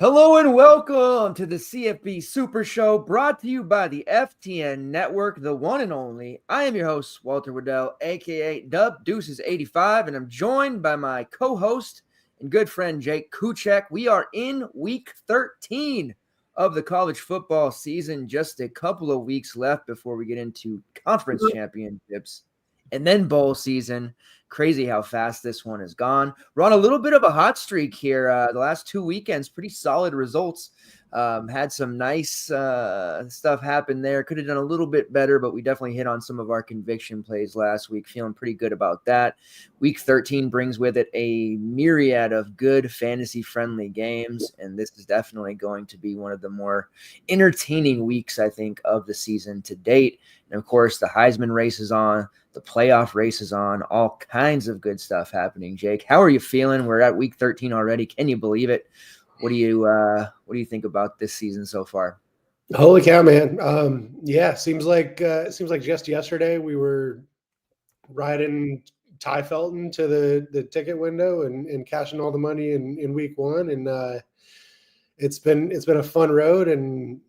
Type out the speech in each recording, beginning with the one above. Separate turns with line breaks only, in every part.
Hello and welcome to the CFB SuperShow, brought to you by the FTN Network, the one and only. I am your host, Walt Waddell, aka Dub Deuces 85, and I'm joined by my co-host and good friend Jake Kucheck. We are in week 13 of the college football season, just a couple of weeks left before we get into conference championships and then bowl season. Crazy how fast this one has gone. We're on a little bit of a hot streak here. The last 2 weekends, pretty solid results. Had some nice stuff happen there. Could have done a little bit better, but we definitely hit on some of our conviction plays last week. Feeling pretty good about that. Week 13 brings with it a myriad of good fantasy-friendly games, and this is definitely going to be one of the more entertaining weeks, I think, of the season to date. And, of course, the Heisman race is on. The playoff race is on. All kinds of good stuff happening. Jake, how are you feeling? We're at week 13 already. Can you believe it? What do you think about this season so far?
Holy cow, man! Seems like just yesterday we were riding Ty Felton to the ticket window and cashing all the money in week one, and it's been a fun road, and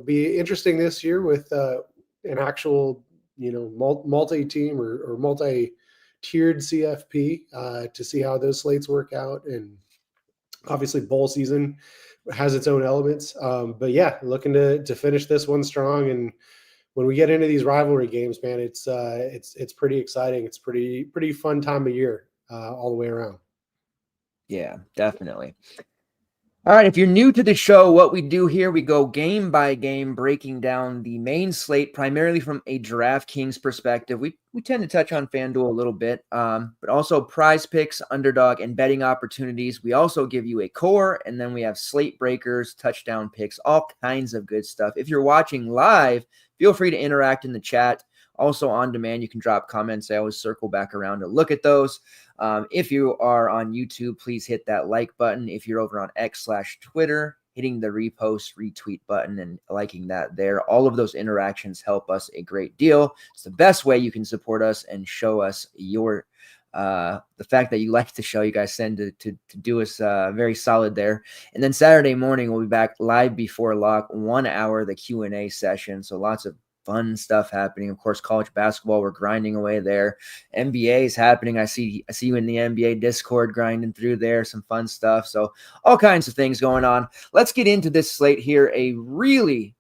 be interesting this year with an actual multi-team or multi-tiered CFP to see how those slates work out. And obviously bowl season has its own elements. But yeah, looking to finish this one strong. And when we get into these rivalry games, man, it's pretty exciting. It's pretty fun time of year all the way around.
Yeah, definitely. All right, if you're new to the show, what we do here, we go game by game, breaking down the main slate, primarily from a DraftKings perspective. We tend to touch on FanDuel a little bit, but also PrizePicks, Underdog, and betting opportunities. We also give you a core, and then we have slate breakers, touchdown picks, all kinds of good stuff. If you're watching live, feel free to interact in the chat. Also on demand, you can drop comments. I always circle back around to look at those. If you are on YouTube, please hit that like button. If you're over on X/Twitter, hitting the repost, retweet button and liking that there. All of those interactions help us a great deal. It's the best way you can support us and show us your the fact that you like the show. You guys send to do us very solid there. And then Saturday morning, we'll be back live before lock, 1 hour, the Q&A session. So lots of fun stuff happening. Of course, college basketball, we're grinding away there. NBA is happening. I see you in the NBA Discord grinding through there. Some fun stuff. So all kinds of things going on. Let's get into this slate here. A really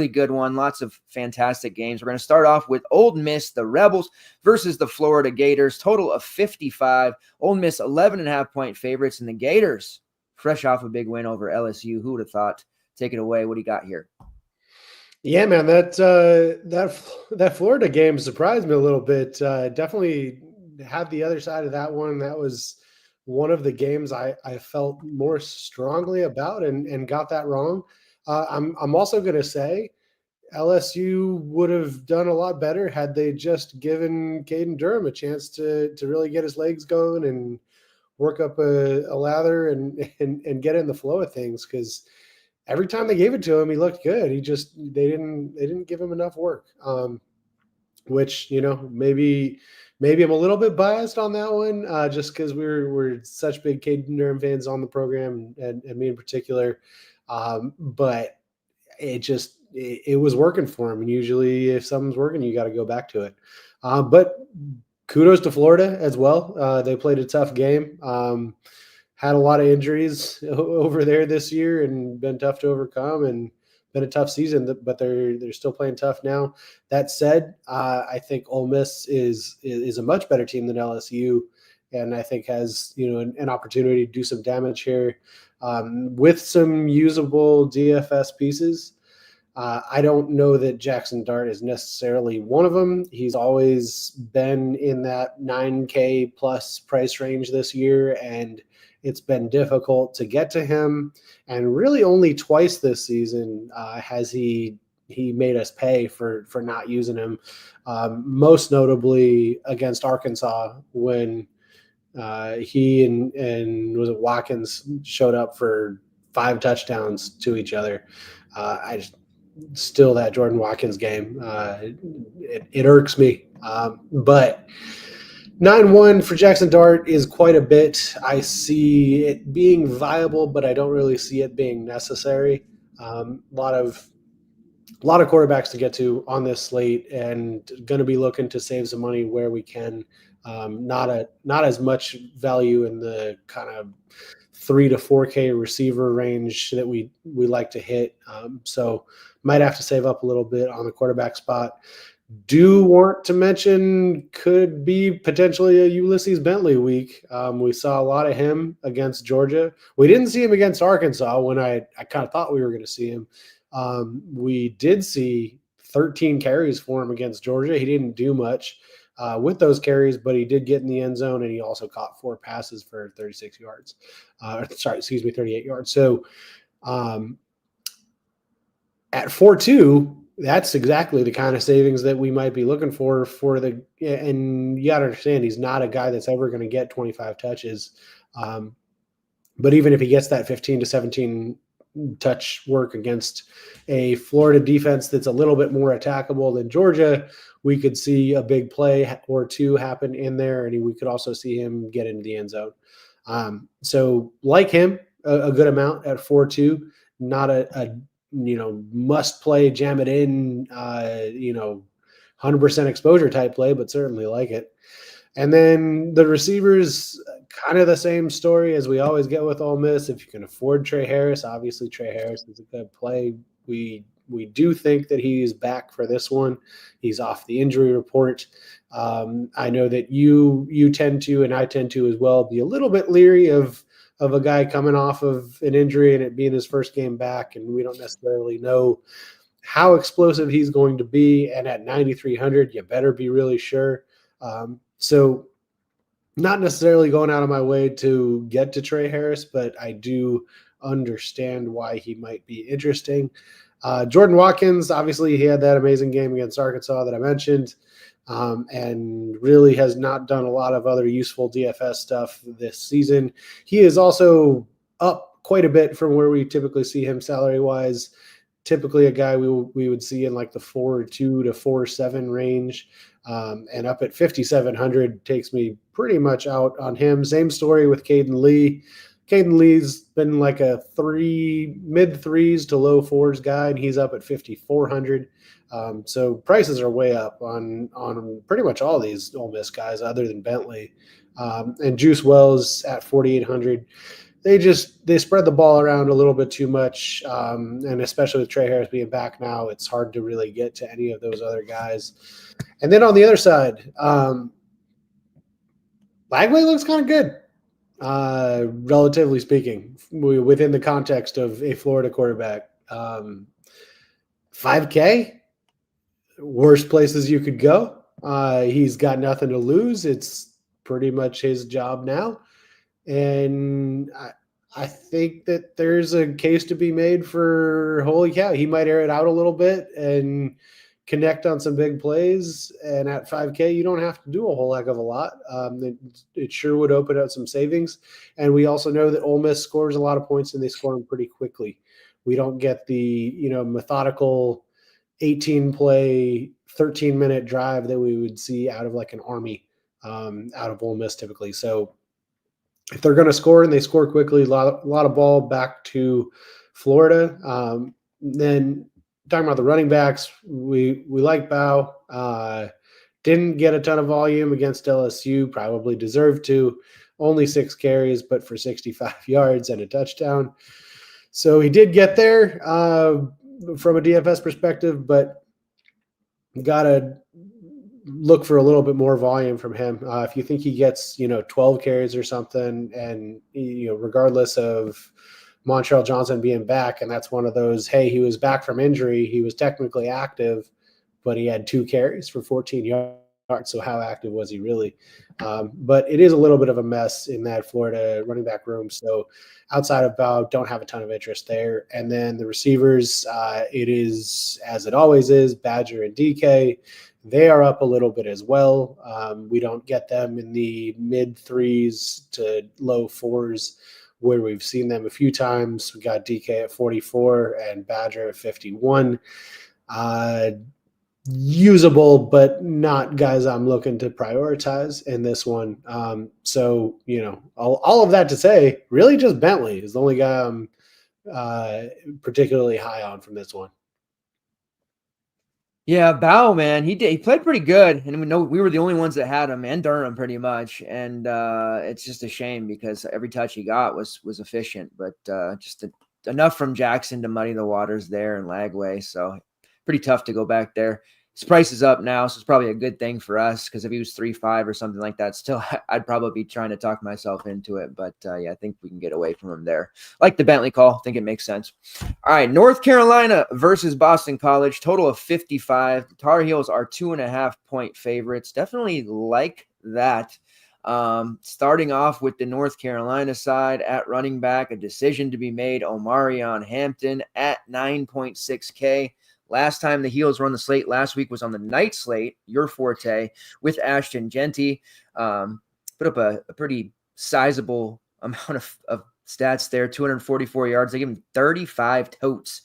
good one. Lots of fantastic games. We're going to start off with Ole Miss, the Rebels versus the Florida Gators. Total of 55. Ole Miss 11.5-point favorites, and the Gators fresh off a big win over LSU. Who would have thought? Take it away. What do you got here?
Yeah, man, that Florida game surprised me a little bit. Definitely had the other side of that one. That was one of the games I felt more strongly about and got that wrong. I'm also going to say LSU would have done a lot better had they just given Caden Durham a chance to really get his legs going and work up a lather and get in the flow of things, because every time they gave it to him, he looked good. They didn't give him enough work. Which, maybe I'm a little bit biased on that one, just because we're such big Caden Durham fans on the program, and me in particular. But it was working for him. And usually if something's working, you got to go back to it. But kudos to Florida as well. They played a tough game. Had a lot of injuries over there this year and been tough to overcome, and been a tough season, but they're still playing tough now. That said, I think Ole Miss is a much better team than LSU, and I think has an opportunity to do some damage here with some usable DFS pieces. I don't know that Jackson Dart is necessarily one of them. He's always been in that 9K plus price range this year, and it's been difficult to get to him. And really only twice this season has he made us pay for not using him. Most notably against Arkansas, when he and was it Watkins showed up for 5 touchdowns to each other. Still that Jordan Watkins game, it irks me. But 9-1 for Jackson Dart is quite a bit. I see it being viable, but I don't really see it being necessary. A lot of quarterbacks to get to on this slate, and going to be looking to save some money where we can. Not as much value in the kind of 3 to 4K receiver range that we like to hit. So might have to save up a little bit on the quarterback spot. Do want to mention could be potentially a Ulysses Bentley week. We saw a lot of him against Georgia. We didn't see him against Arkansas when I kind of thought we were going to see him. We did see 13 carries for him against Georgia. He didn't do much with those carries, but he did get in the end zone, and he also caught 4 passes for 36 yards. 38 yards. So at 4.2, that's exactly the kind of savings that we might be looking for the, and you got to understand, he's not a guy that's ever going to get 25 touches. But even if he gets that 15 to 17 touch work against a Florida defense that's a little bit more attackable than Georgia, we could see a big play or two happen in there, and we could also see him get into the end zone. So like him, a good amount at 4.2, not a must play, jam it in, 100% exposure type play, but certainly like it. And then the receivers, kind of the same story as we always get with Ole Miss. If you can afford Trey Harris, obviously Trey Harris is a good play. We do think that he is back for this one. He's off the injury report. I know that you tend to, and I tend to as well, be a little bit leery of a guy coming off of an injury and it being his first game back, and we don't necessarily know how explosive he's going to be. And at 9,300, you better be really sure. So not necessarily going out of my way to get to Trey Harris, but I do understand why he might be interesting. Jordan Watkins, obviously he had that amazing game against Arkansas that I mentioned, and really has not done a lot of other useful DFS stuff this season. He is also up quite a bit from where we typically see him salary-wise. Typically a guy we would see in like the 4.2 to 4.7 range, and up at 5,700 takes me pretty much out on him. Same story with Caden Lee. Caden Lee's been like a mid threes to low fours guy, and he's up at 5,400. So prices are way up on pretty much all these Ole Miss guys other than Bentley. And Juice Wells at 4,800. They spread the ball around a little bit too much, and especially with Trey Harris being back now, it's hard to really get to any of those other guys. And then on the other side, Lagway looks kind of good, relatively speaking, within the context of a Florida quarterback. 5K, worst places you could go. He's got nothing to lose. It's pretty much his job now. And I think that there's a case to be made for, holy cow, he might air it out a little bit and connect on some big plays. And at 5K, you don't have to do a whole heck of a lot. It sure would open up some savings. And we also know that Ole Miss scores a lot of points, and they score them pretty quickly. We don't get the methodical 18-play, 13-minute drive that we would see out of like an Army, out of Ole Miss typically. So if they're going to score and they score quickly, a lot of ball back to Florida. Then talking about the running backs, we like Bow. Didn't get a ton of volume against LSU, probably deserved to. Only 6 carries, but for 65 yards and a touchdown. So he did get there from a DFS perspective, but got to look for a little bit more volume from him. If you think he gets, 12 carries or something, and, regardless of Montreal Johnson being back, and that's one of those, hey, he was back from injury, he was technically active, but he had 2 carries for 14 yards. So how active was he really? But it is a little bit of a mess in that Florida running back room. So outside of Bow, don't have a ton of interest there. And then the receivers, it is, as it always is, Badger and DK. They are up a little bit as well. We don't get them in the mid 3s to low 4s where we've seen them a few times. We got DK at 44 and Badger at 51. usable, but not guys I'm looking to prioritize in this one. So, all of that to say, really just Bentley is the only guy I'm particularly high on from this one.
Yeah, Bow, man, he played pretty good, and we know we were the only ones that had him, and Durham pretty much. And it's just a shame because every touch he got was efficient, but just enough from Jackson to muddy the waters there and Lagway. So pretty tough to go back there. His price is up now, so it's probably a good thing for us because if he was 3-5 or something like that, still I'd probably be trying to talk myself into it. But yeah, I think we can get away from him there. Like the Bentley call, I think it makes sense. All right, North Carolina versus Boston College, total of 55. The Tar Heels are 2.5-point favorites. Definitely like that. Starting off with the North Carolina side at running back, a decision to be made. Omarion Hampton at 9.6K. Last time the Heels were on the slate last week was on the night slate, your forte, with Ashton Genty. Put up a pretty sizable amount of stats there, 244 yards. They give him 35 totes.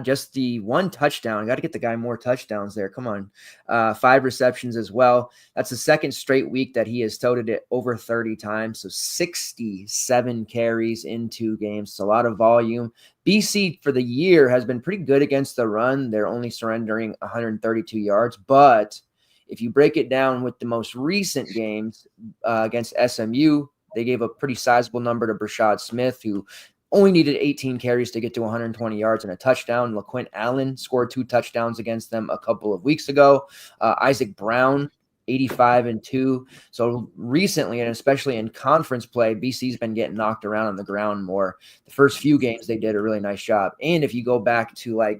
Just the one touchdown. I got to get the guy more touchdowns there. Come on. 5 receptions as well. That's the second straight week that he has toted it over 30 times. So 67 carries in 2 games. It's a lot of volume. BC for the year has been pretty good against the run. They're only surrendering 132 yards. But if you break it down with the most recent games against SMU, they gave a pretty sizable number to Brashad Smith, who only needed 18 carries to get to 120 yards and a touchdown. LaQuint Allen scored 2 touchdowns against them a couple of weeks ago. Isaac Brown, 85 and 2. So recently, and especially in conference play, BC's been getting knocked around on the ground more. The first few games, they did a really nice job. And if you go back to like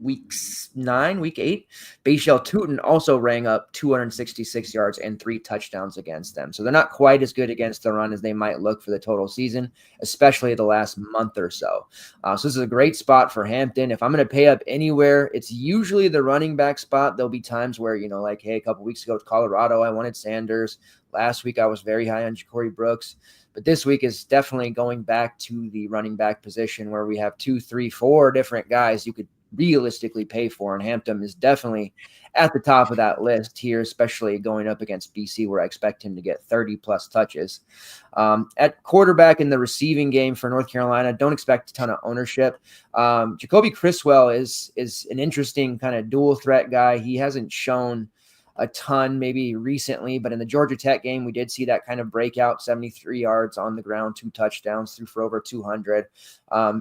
week 8, Bayshell Tootin also rang up 266 yards and 3 touchdowns against them. So they're not quite as good against the run as they might look for the total season, especially the last month or so. So this is a great spot for Hampton. If I'm going to pay up anywhere, it's usually the running back spot. There'll be times where, like, hey, a couple weeks ago with Colorado, I wanted Sanders. Last week, I was very high on Ja'Cory Brooks. But this week is definitely going back to the running back position where we have 2, 3, 4 different guys you could realistically pay for, and Hampton is definitely at the top of that list here, especially going up against BC, where I expect him to get 30 plus touches. At quarterback in the receiving game for North Carolina, don't expect a ton of ownership. Jacoby Criswell is an interesting kind of dual threat guy. He hasn't shown a ton maybe recently, but in the Georgia Tech game, we did see that kind of breakout, 73 yards on the ground, 2 touchdowns, threw for over 200.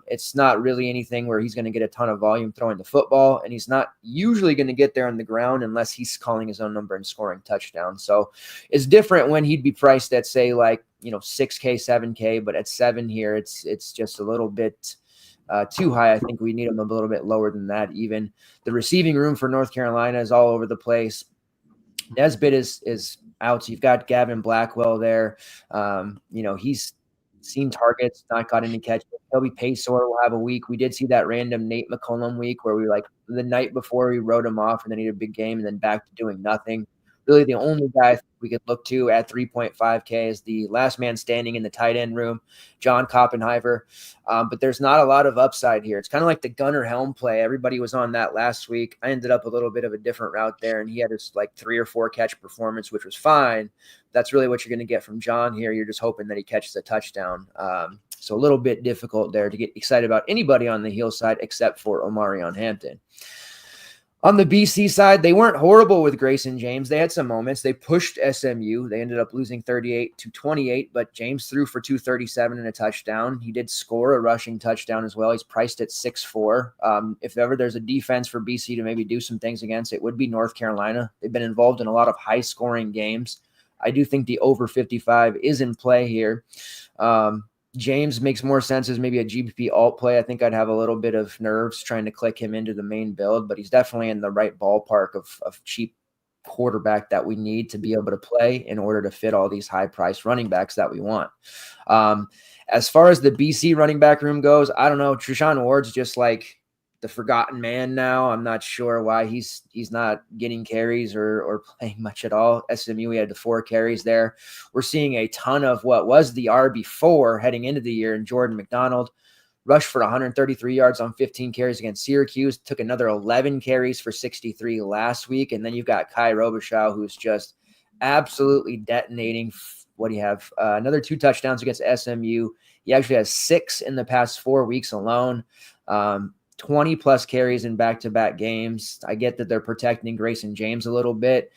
It's not really anything where he's going to get a ton of volume throwing the football, and he's not usually going to get there on the ground unless he's calling his own number and scoring touchdowns. So it's different when he'd be priced at, say, like, 6K, 7K, but at 7 here, it's just a little bit too high. I think we need him a little bit lower than that. Even the receiving room for North Carolina is all over the place. Nesbitt is out. So you've got Gavin Blackwell there. He's seen targets, not got any catches. Toby Paysor will have a week. We did see that random Nate McCollum week where we the night before we wrote him off and then he had a big game and then back to doing nothing. Really the only guy we could look to at 3.5K is the last man standing in the tight end room, John Koppenheimer. But there's not a lot of upside here. It's kind of like the Gunnar Helm play. Everybody was on that last week. I ended up a little bit of a different route there, and he had his 3 or 4 catch performance, which was fine. That's really what you're going to get from John here. You're just hoping that he catches a touchdown. So a little bit difficult there to get excited about anybody on the heel side except for Omarion Hampton. On the BC side, they weren't horrible with Grayson James. They had some moments. They pushed SMU. They ended up losing 38-28, but James threw for 237 and a touchdown. He did score a rushing touchdown as well. He's priced at 6'4". If ever there's a defense for BC to maybe do some things against, it would be North Carolina. They've been involved in a lot of high-scoring games. I do think the over 55 is in play here. James makes more sense as maybe a GPP alt play. I think I'd have a little bit of nerves trying to click him into the main build, but he's definitely in the right ballpark of cheap quarterback that we need to be able to play in order to fit all these high-priced running backs that we want. As far as the BC running back room goes, I don't know. Treshaun Ward's just like the forgotten man now. I'm not sure why he's not getting carries or playing much at all. SMU, we had the 4 carries there. We're seeing a ton of what was the RB4 heading into the year in Jordan McDonald. rushed for 133 yards on 15 carries against Syracuse, took another 11 carries for 63 last week. And then you've got Kai Robichaux, who's just absolutely detonating. What do you have? Another 2 touchdowns against SMU. He actually has 6 in the past 4 weeks alone. 20 plus carries in back-to-back games. I get that they're protecting Grayson James a little bit.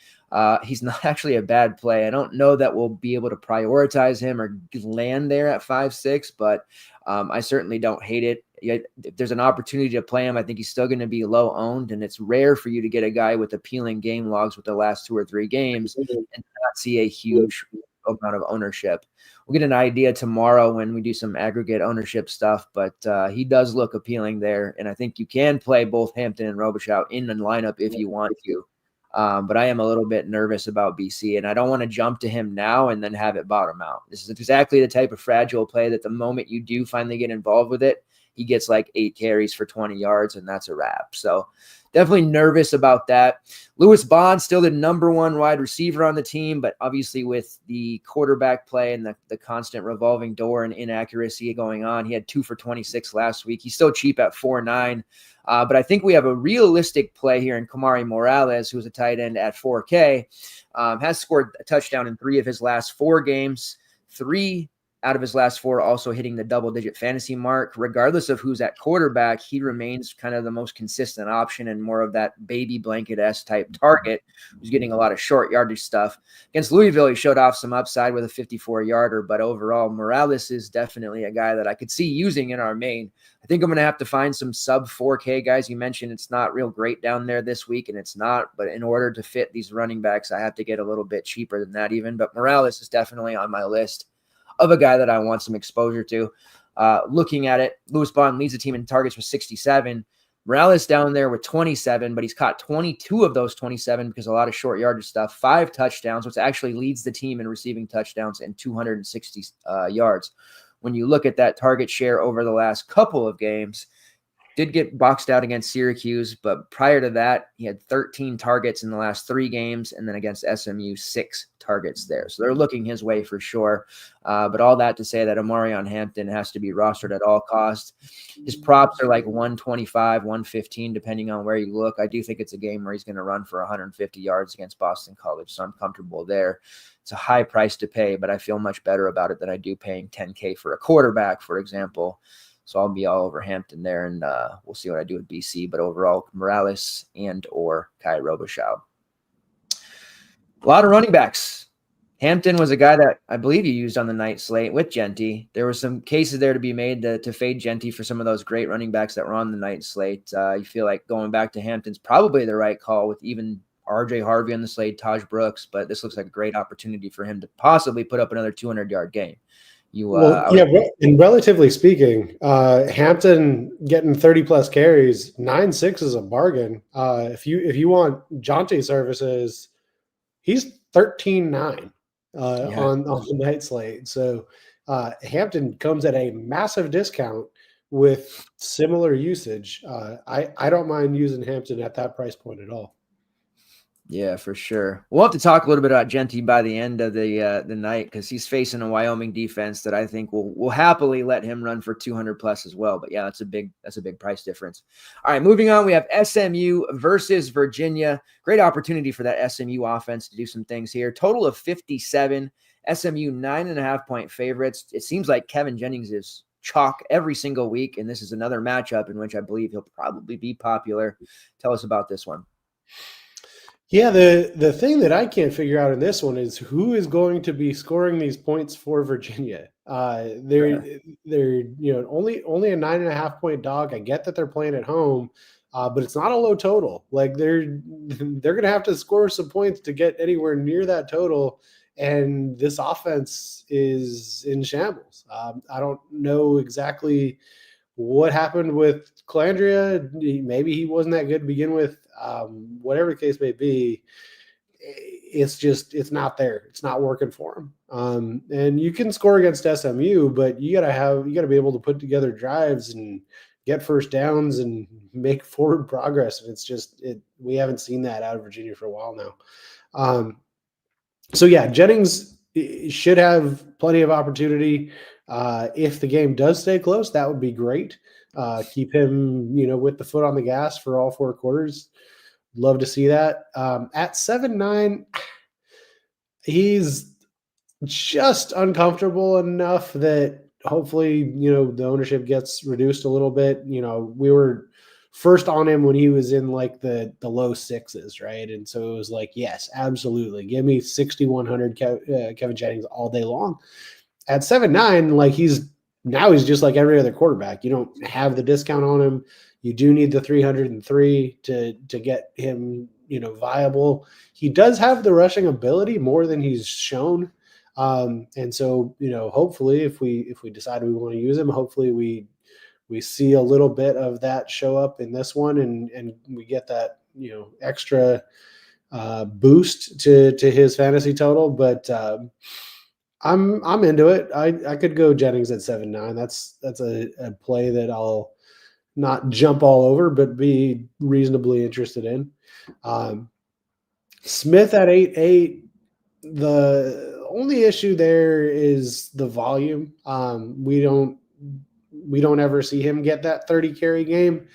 He's not actually a bad play. I don't know that we'll be able to prioritize him or land there at 5-6, but I certainly don't hate it. If there's an opportunity to play him, I think he's still going to be low owned, and it's rare for you to get a guy with appealing game logs with the last 2 or 3 games and not see a huge amount of ownership. We'll get an idea tomorrow when we do some aggregate ownership stuff, but he does look appealing there. And I think you can play both Hampton and Robichaux in the lineup if you want to. But I am a little bit nervous about BC, and I don't want to jump to him now and then have it bottom out. This is exactly the type of fragile play that the moment you do finally get involved with it, he gets like 8 carries for 20 yards, and that's a wrap. So definitely nervous about that. Lewis Bond, still the number 1 wide receiver on the team, but obviously with the quarterback play and the constant revolving door and inaccuracy going on, he had 2 for 26 last week. He's still cheap at 4.9. But I think we have a realistic play here in Kamari Morales, who's a tight end at 4K, has scored a touchdown in 3 of his last 4 games, 3 out of his last 4 also hitting the double-digit fantasy mark. Regardless of who's at quarterback, he remains kind of the most consistent option and more of that baby blanket-esque type target who's getting a lot of short yardage stuff. Against Louisville, he showed off some upside with a 54-yarder, but overall, Morales is definitely a guy that I could see using in our main. I think I'm going to have to find some sub 4K guys. You mentioned it's not real great down there this week, and it's not, but in order to fit these running backs, I have to get a little bit cheaper than that even, but Morales is definitely on my list of a guy that I want some exposure to. Looking at it, Lewis Bond leads the team in targets with 67. Morales down there with 27, but he's caught 22 of those 27 because a lot of short yardage stuff, 5 touchdowns, which actually leads the team in receiving touchdowns and 260 yards. When you look at that target share over the last couple of games, did get boxed out against Syracuse, but prior to that, he had 13 targets in the last 3 games, and then against SMU, 6 targets there. So they're looking his way for sure. But all that to say that Amarion Hampton has to be rostered at all costs. His props are like 125, 115, depending on where you look. I do think it's a game where he's going to run for 150 yards against Boston College, so I'm comfortable there. It's a high price to pay, but I feel much better about it than I do paying $10K for a quarterback, for example. So I'll be all over Hampton there, and we'll see what I do with BC. But overall, Morales and or Kai Robichaux. A lot of running backs. Hampton was a guy that I believe you used on the night slate with Genty. There were some cases there to be made to fade Genty for some of those great running backs that were on the night slate. You feel like going back to Hampton's probably the right call with even RJ Harvey on the slate, Taj Brooks, but this looks like a great opportunity for him to possibly put up another 200-yard game.
And relatively speaking, Hampton getting 30 plus carries, 9.6 is a bargain. If you want Jonte services, he's 13.9 on the night slate. So Hampton comes at a massive discount with similar usage. I don't mind using Hampton at that price point at all.
Yeah, for sure. We'll have to talk a little bit about Genty by the end of the night because he's facing a Wyoming defense that I think will happily let him run for 200 plus as well. But yeah, that's a big price difference. All right, moving on. We have SMU versus Virginia. Great opportunity for that SMU offense to do some things here. Total of 57. SMU 9.5-point favorites. It seems like Kevin Jennings is chalk every single week, and this is another matchup in which I believe he'll probably be popular. Tell us about this one.
Yeah, the thing that I can't figure out in this one is who is going to be scoring these points for Virginia. They're only a 9.5-point dog. I get that they're playing at home, but it's not a low total. Like they're going to have to score some points to get anywhere near that total. And this offense is in shambles. I don't know exactly what happened with Calandria. Maybe he wasn't that good to begin with. Whatever the case may be, it's not there. It's not working for him. And you can score against SMU, but you gotta be able to put together drives and get first downs and make forward progress. And we haven't seen that out of Virginia for a while now. So yeah, Jennings should have plenty of opportunity. If the game does stay close, that would be great. Keep him, with the foot on the gas for all 4 quarters. Love to see that. At 7-9, he's just uncomfortable enough that hopefully, the ownership gets reduced a little bit. We were first on him when he was in like the low 6s, right? And so it was like, yes, absolutely. Give me 6,100 Kevin Jennings all day long. At 7-9, like he's just like every other quarterback. You don't have the discount on him. You do need the 303 to get him, viable. He does have the rushing ability more than he's shown. And so, hopefully if we decide we want to use him, hopefully we see a little bit of that show up in this one and we get that, extra boost to his fantasy total. But I'm into it. I could go Jennings at 7-9. That's a play that I'll not jump all over, but be reasonably interested in. Smith at 8-8. The only issue there is the volume. We don't ever see him get that 30 carry game,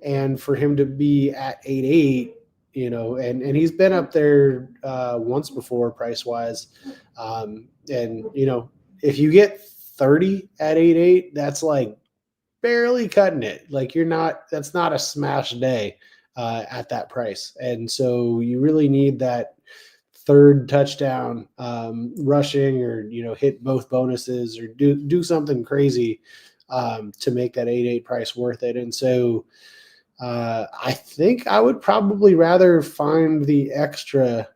and for him to be at 8-8, and he's been up there once before price wise. And if you get 30 at 8-8, that's like barely cutting it. Like that's not a smash day at that price. And so you really need that third touchdown rushing, or hit both bonuses, or do something crazy to make that 8-8 price worth it. And so I think I would probably rather find the extra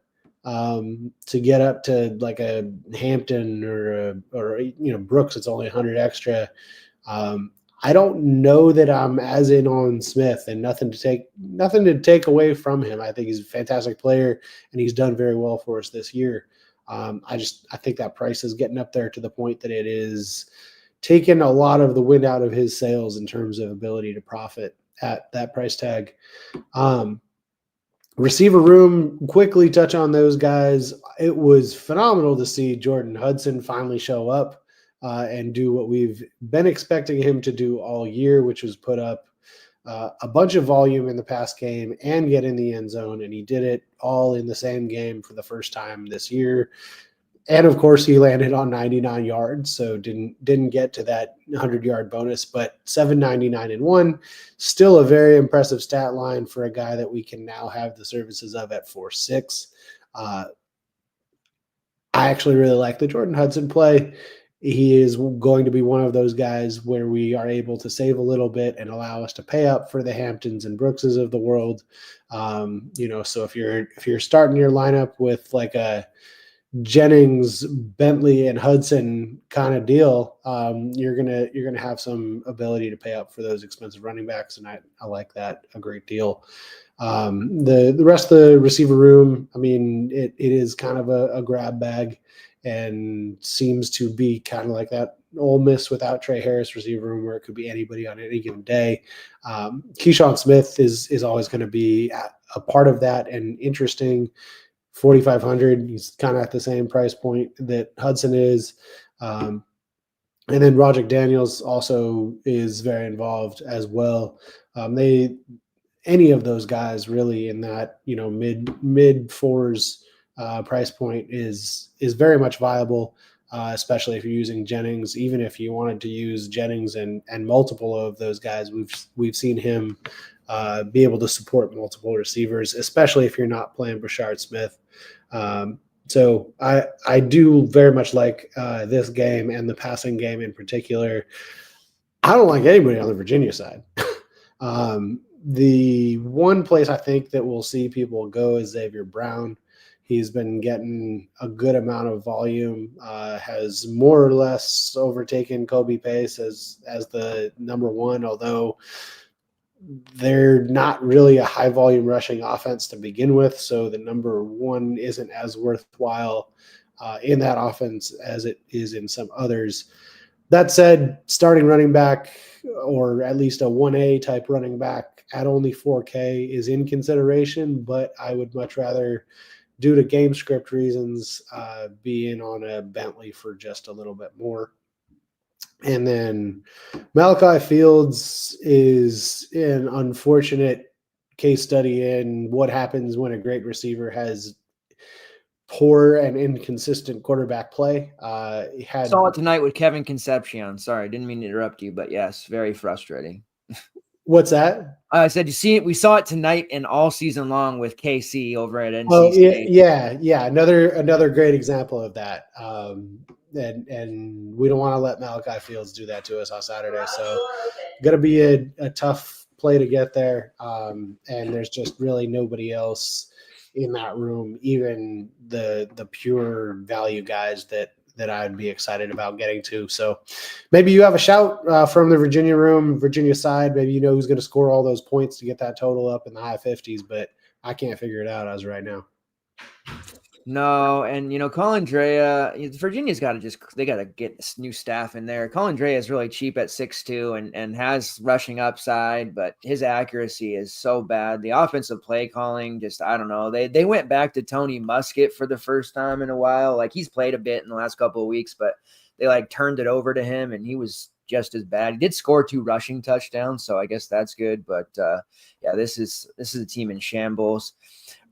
to get up to like a Hampton or Brooks. It's only 100 extra. I don't know that I'm as in on Smith, and nothing to take away from him. I think he's a fantastic player and he's done very well for us this year. I think that price is getting up there to the point that it is taking a lot of the wind out of his sails in terms of ability to profit at that price tag. Receiver room, quickly touch on those guys. It was phenomenal to see Jordan Hudson finally show up and do what we've been expecting him to do all year, which was put up a bunch of volume in the past game and get in the end zone. And he did it all in the same game for the first time this year. And of course, he landed on 99 yards, so didn't get to that 100-yard bonus, but 799 and 1, still a very impressive stat line for a guy that we can now have the services of at 4.6. I actually really like the Jordan Hudson play. He is going to be one of those guys where we are able to save a little bit and allow us to pay up for the Hamptons and Brookses of the world. So if you're starting your lineup with like a Jennings, Bentley, and Hudson kind of deal, you're gonna have some ability to pay up for those expensive running backs, and I like that a great deal. The rest of the receiver room, I mean, it is kind of a grab bag, and seems to be kind of like that Ole Miss without Trey Harris receiver room, where it could be anybody on any given day. Keyshawn Smith is always going to be a part of that and interesting. 4,500. He's kind of at the same price point that Hudson is. And then Roger Daniels also is very involved as well. Any of those guys really in that, mid fours price point is very much viable, especially if you're using Jennings. Even if you wanted to use Jennings and multiple of those guys, we've seen him be able to support multiple receivers, especially if you're not playing Brashard Smith. So I do very much like this game and the passing game in particular. I don't like anybody on the Virginia side. The one place I think that we'll see people go is Xavier Brown. He's been getting a good amount of volume, has more or less overtaken Kobe Pace as the number one, although they're not really a high volume rushing offense to begin with. So the number one isn't as worthwhile in that offense as it is in some others. That said, starting running back, or at least a 1A type running back at only 4K is in consideration, but I would much rather due to game script reasons, be in on a Bentley for just a little bit more. And then Malachi Fields is an unfortunate case study in what happens when a great receiver has poor and inconsistent quarterback play. He had
Saw it tonight with Kevin Concepcion. Sorry, didn't mean to interrupt you, but yes, very frustrating.
What's that?
I said, you see it. We saw it tonight and all season long with KC over at NC
Oh
State.
yeah. Another great example of that. And we don't want to let Malachi Fields do that to us on Saturday. So going to be a tough play to get there. And there's just really nobody else in that room, even the pure value guys that I'd be excited about getting to. So maybe you have a shout from the Virginia side. Maybe you know who's going to score all those points to get that total up in the high 50s, but I can't figure it out as of right now.
No, and Colin Drea, Virginia's got to get this new staff in there. Colin Drea is really cheap at 6'2" and has rushing upside, but his accuracy is so bad. The offensive play calling, just I don't know. They went back to Tony Muskett for the first time in a while. Like he's played a bit in the last couple of weeks, but they turned it over to him and he was just as bad. He did score 2 rushing touchdowns, so I guess that's good. But yeah, this is a team in shambles.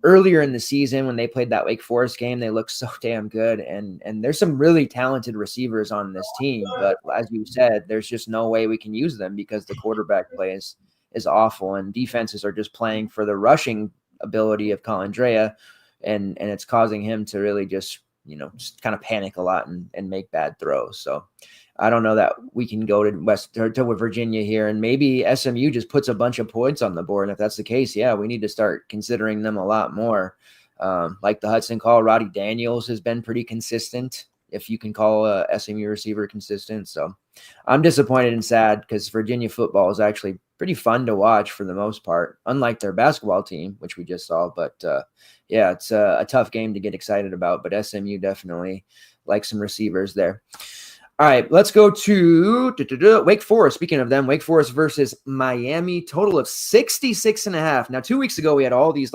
Earlier in the season when they played that Wake Forest game, they looked so damn good. And there's some really talented receivers on this team. But as you said, there's just no way we can use them because the quarterback play is awful. And defenses are just playing for the rushing ability of Colin Drea. And it's causing him to really just kind of panic a lot and make bad throws. So I don't know that we can go to Virginia here, and maybe SMU just puts a bunch of points on the board. And if that's the case, yeah, we need to start considering them a lot more. Like the Hudson call, Roddy Daniels has been pretty consistent, if you can call a SMU receiver consistent. So I'm disappointed and sad because Virginia football is actually pretty fun to watch for the most part, unlike their basketball team, which we just saw. But yeah, it's a tough game to get excited about, but SMU definitely like some receivers there. All right, let's go to Wake Forest. Speaking of them, Wake Forest versus Miami, total of 66.5. Now, 2 weeks ago, we had all these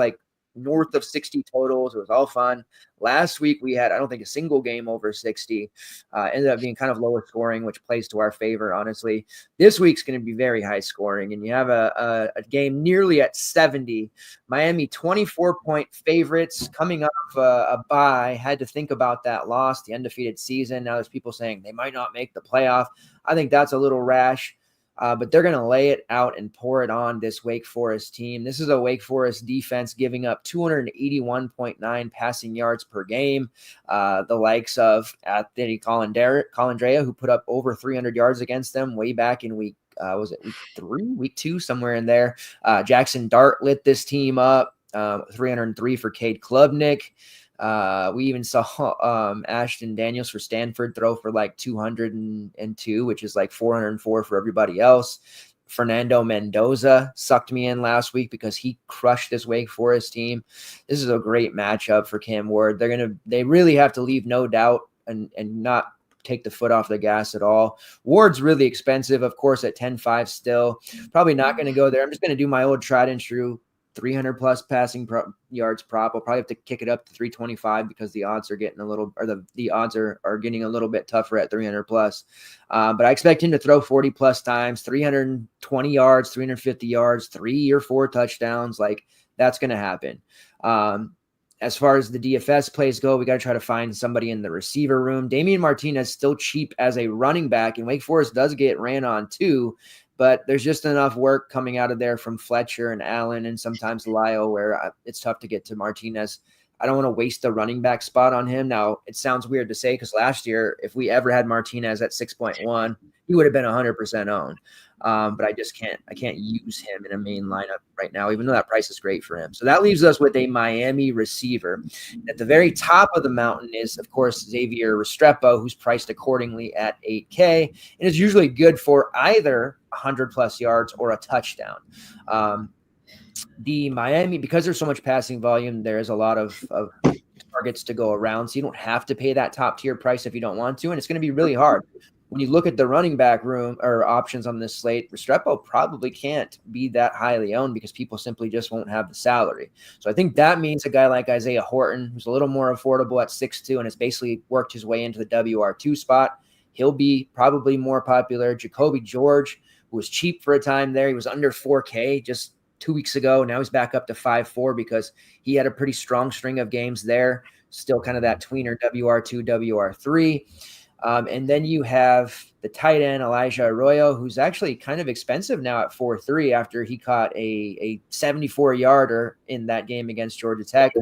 north of 60 totals. It was all fun. Last week, we had, I don't think, a single game over 60. Ended up being kind of lower scoring, which plays to our favor, honestly. This week's going to be very high scoring, and you have a game nearly at 70. Miami, 24-point favorites coming off a bye. Had to think about that loss, the undefeated season. Now there's people saying they might not make the playoff. I think that's a little rash. But they're going to lay it out and pour it on this Wake Forest team. This is a Wake Forest defense giving up 281.9 passing yards per game. The likes of Colin Drea, who put up over 300 yards against them way back in week 2, somewhere in there. Jackson Dart lit this team up, 303 for Cade Klubnik. We even saw Ashton Daniels for Stanford throw for 202, which is 404 for everybody else. Fernando Mendoza sucked me in last week because he crushed this Wake Forest team. This is a great matchup for Cam Ward. They really have to leave no doubt and not take the foot off the gas at all. Ward's really expensive, of course, at 10.5 still. Probably not going to go there. I'm just going to do my old tried and true 300 plus passing yards prop. I'll probably have to kick it up to 325 because the odds are getting the odds are getting a little bit tougher at 300 plus. But I expect him to throw 40 plus times, 320 yards, 350 yards, 3 or 4 touchdowns. That's going to happen. As far as the DFS plays go, we got to try to find somebody in the receiver room. Damian Martinez still cheap as a running back, and Wake Forest does get ran on too. But there's just enough work coming out of there from Fletcher and Allen and sometimes Lyle where it's tough to get to Martinez. I don't want to waste the running back spot on him. Now, it sounds weird to say because last year, if we ever had Martinez at 6.1, he would have been 100% owned. But I can't use him in a main lineup right now, even though that price is great for him. So that leaves us with a Miami receiver. At the very top of the mountain is, of course, Xavier Restrepo, who's priced accordingly at 8K, and is usually good for either 100 plus yards or a touchdown. The Miami, because there's so much passing volume, there's a lot of targets to go around. So you don't have to pay that top tier price if you don't want to. And it's going to be really hard when you look at the running back room or options on this slate, Restrepo probably can't be that highly owned because people simply just won't have the salary. So I think that means a guy like Isaiah Horton, who's a little more affordable at 6'2" and has basically worked his way into the WR2 spot, he'll be probably more popular. Jacoby George, who was cheap for a time there, he was under 4K just 2 weeks ago. Now he's back up to 5.4 because he had a pretty strong string of games there. Still kind of that tweener WR2, WR3. And then you have the tight end, Elijah Arroyo, who's actually kind of expensive now at 4.3 after he caught a 74-yarder in that game against Georgia Tech.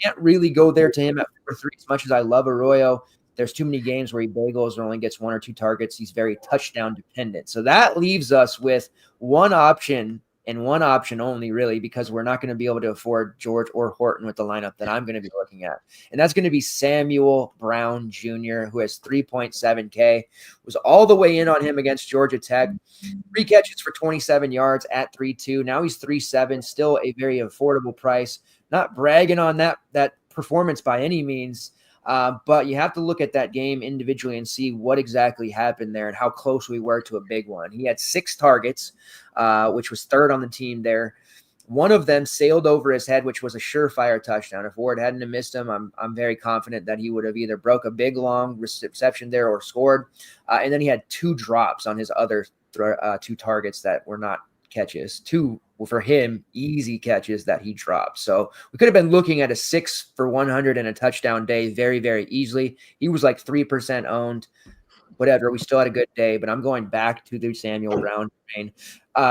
Can't really go there to him at 4.3 as much as I love Arroyo. There's too many games where he bagels or only gets 1 or 2 targets. He's very touchdown dependent. So that leaves us with one option and one option only, really, because we're not going to be able to afford George or Horton with the lineup that I'm going to be looking at. And that's going to be Samuel Brown Jr., who has 3.7K. Was all the way in on him against Georgia Tech. 3 catches for 27 yards at 3.2. Now he's 3.7, still a very affordable price. Not bragging on that performance by any means, but you have to look at that game individually and see what exactly happened there and how close we were to a big one. He had 6 targets, which was third on the team there. One of them sailed over his head, which was a surefire touchdown. If Ward hadn't missed him, I'm very confident that he would have either broke a big, long reception there or scored. And then he had 2 drops on his other 2 targets that were not catches. 2 for him, easy catches that he dropped. So we could have been looking at a 6 for 100 and a touchdown day very, very easily. He was like 3% owned. Whatever, we still had a good day, but I'm going back to the Samuel Brown train.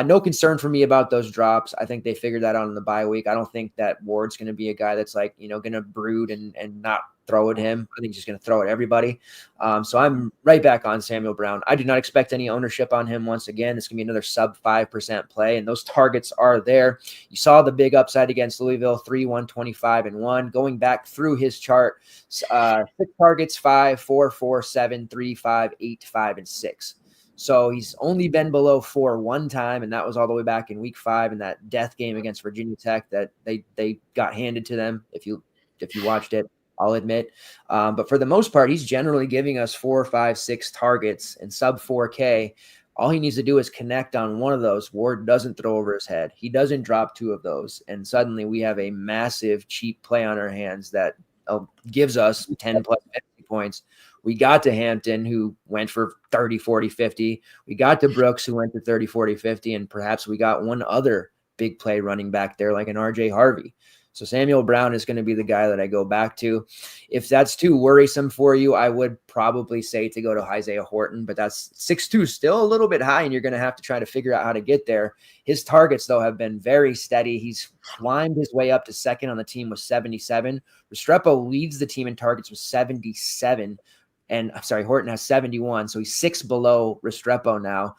No concern for me about those drops. I think they figured that out in the bye week. I don't think that Ward's going to be a guy that's like, going to brood and not throw at him. I think he's just going to throw at everybody. So I'm right back on Samuel Brown. I do not expect any ownership on him once again. This can be another sub 5% play, and those targets are there. You saw the big upside against Louisville, 3, 125, and 1. Going back through his chart, 6 targets, 5, 4, 4, 7, 3, 5, 8, 5, and 6. So he's only been below 4 one time, and that was all the way back in week 5 in that death game against Virginia Tech that they got handed to them. If you watched it, I'll admit. But for the most part, he's generally giving us 4, 5, 6 targets and sub 4K. All he needs to do is connect on one of those. Ward doesn't throw over his head. He doesn't drop 2 of those. And suddenly we have a massive cheap play on our hands that gives us 10 plus 50 points. We got to Hampton, who went for 30, 40, 50. We got to Brooks, who went to 30, 40, 50. And perhaps we got one other big play running back there like an RJ Harvey. So Samuel Brown is going to be the guy that I go back to. If that's too worrisome for you, I would probably say to go to Isaiah Horton, but that's 6'2", still a little bit high, and you're going to have to try to figure out how to get there. His targets, though, have been very steady. He's climbed his way up to second on the team with 77. Restrepo leads the team in targets with 77. And I'm sorry, Horton has 71. So he's 6 below Restrepo now.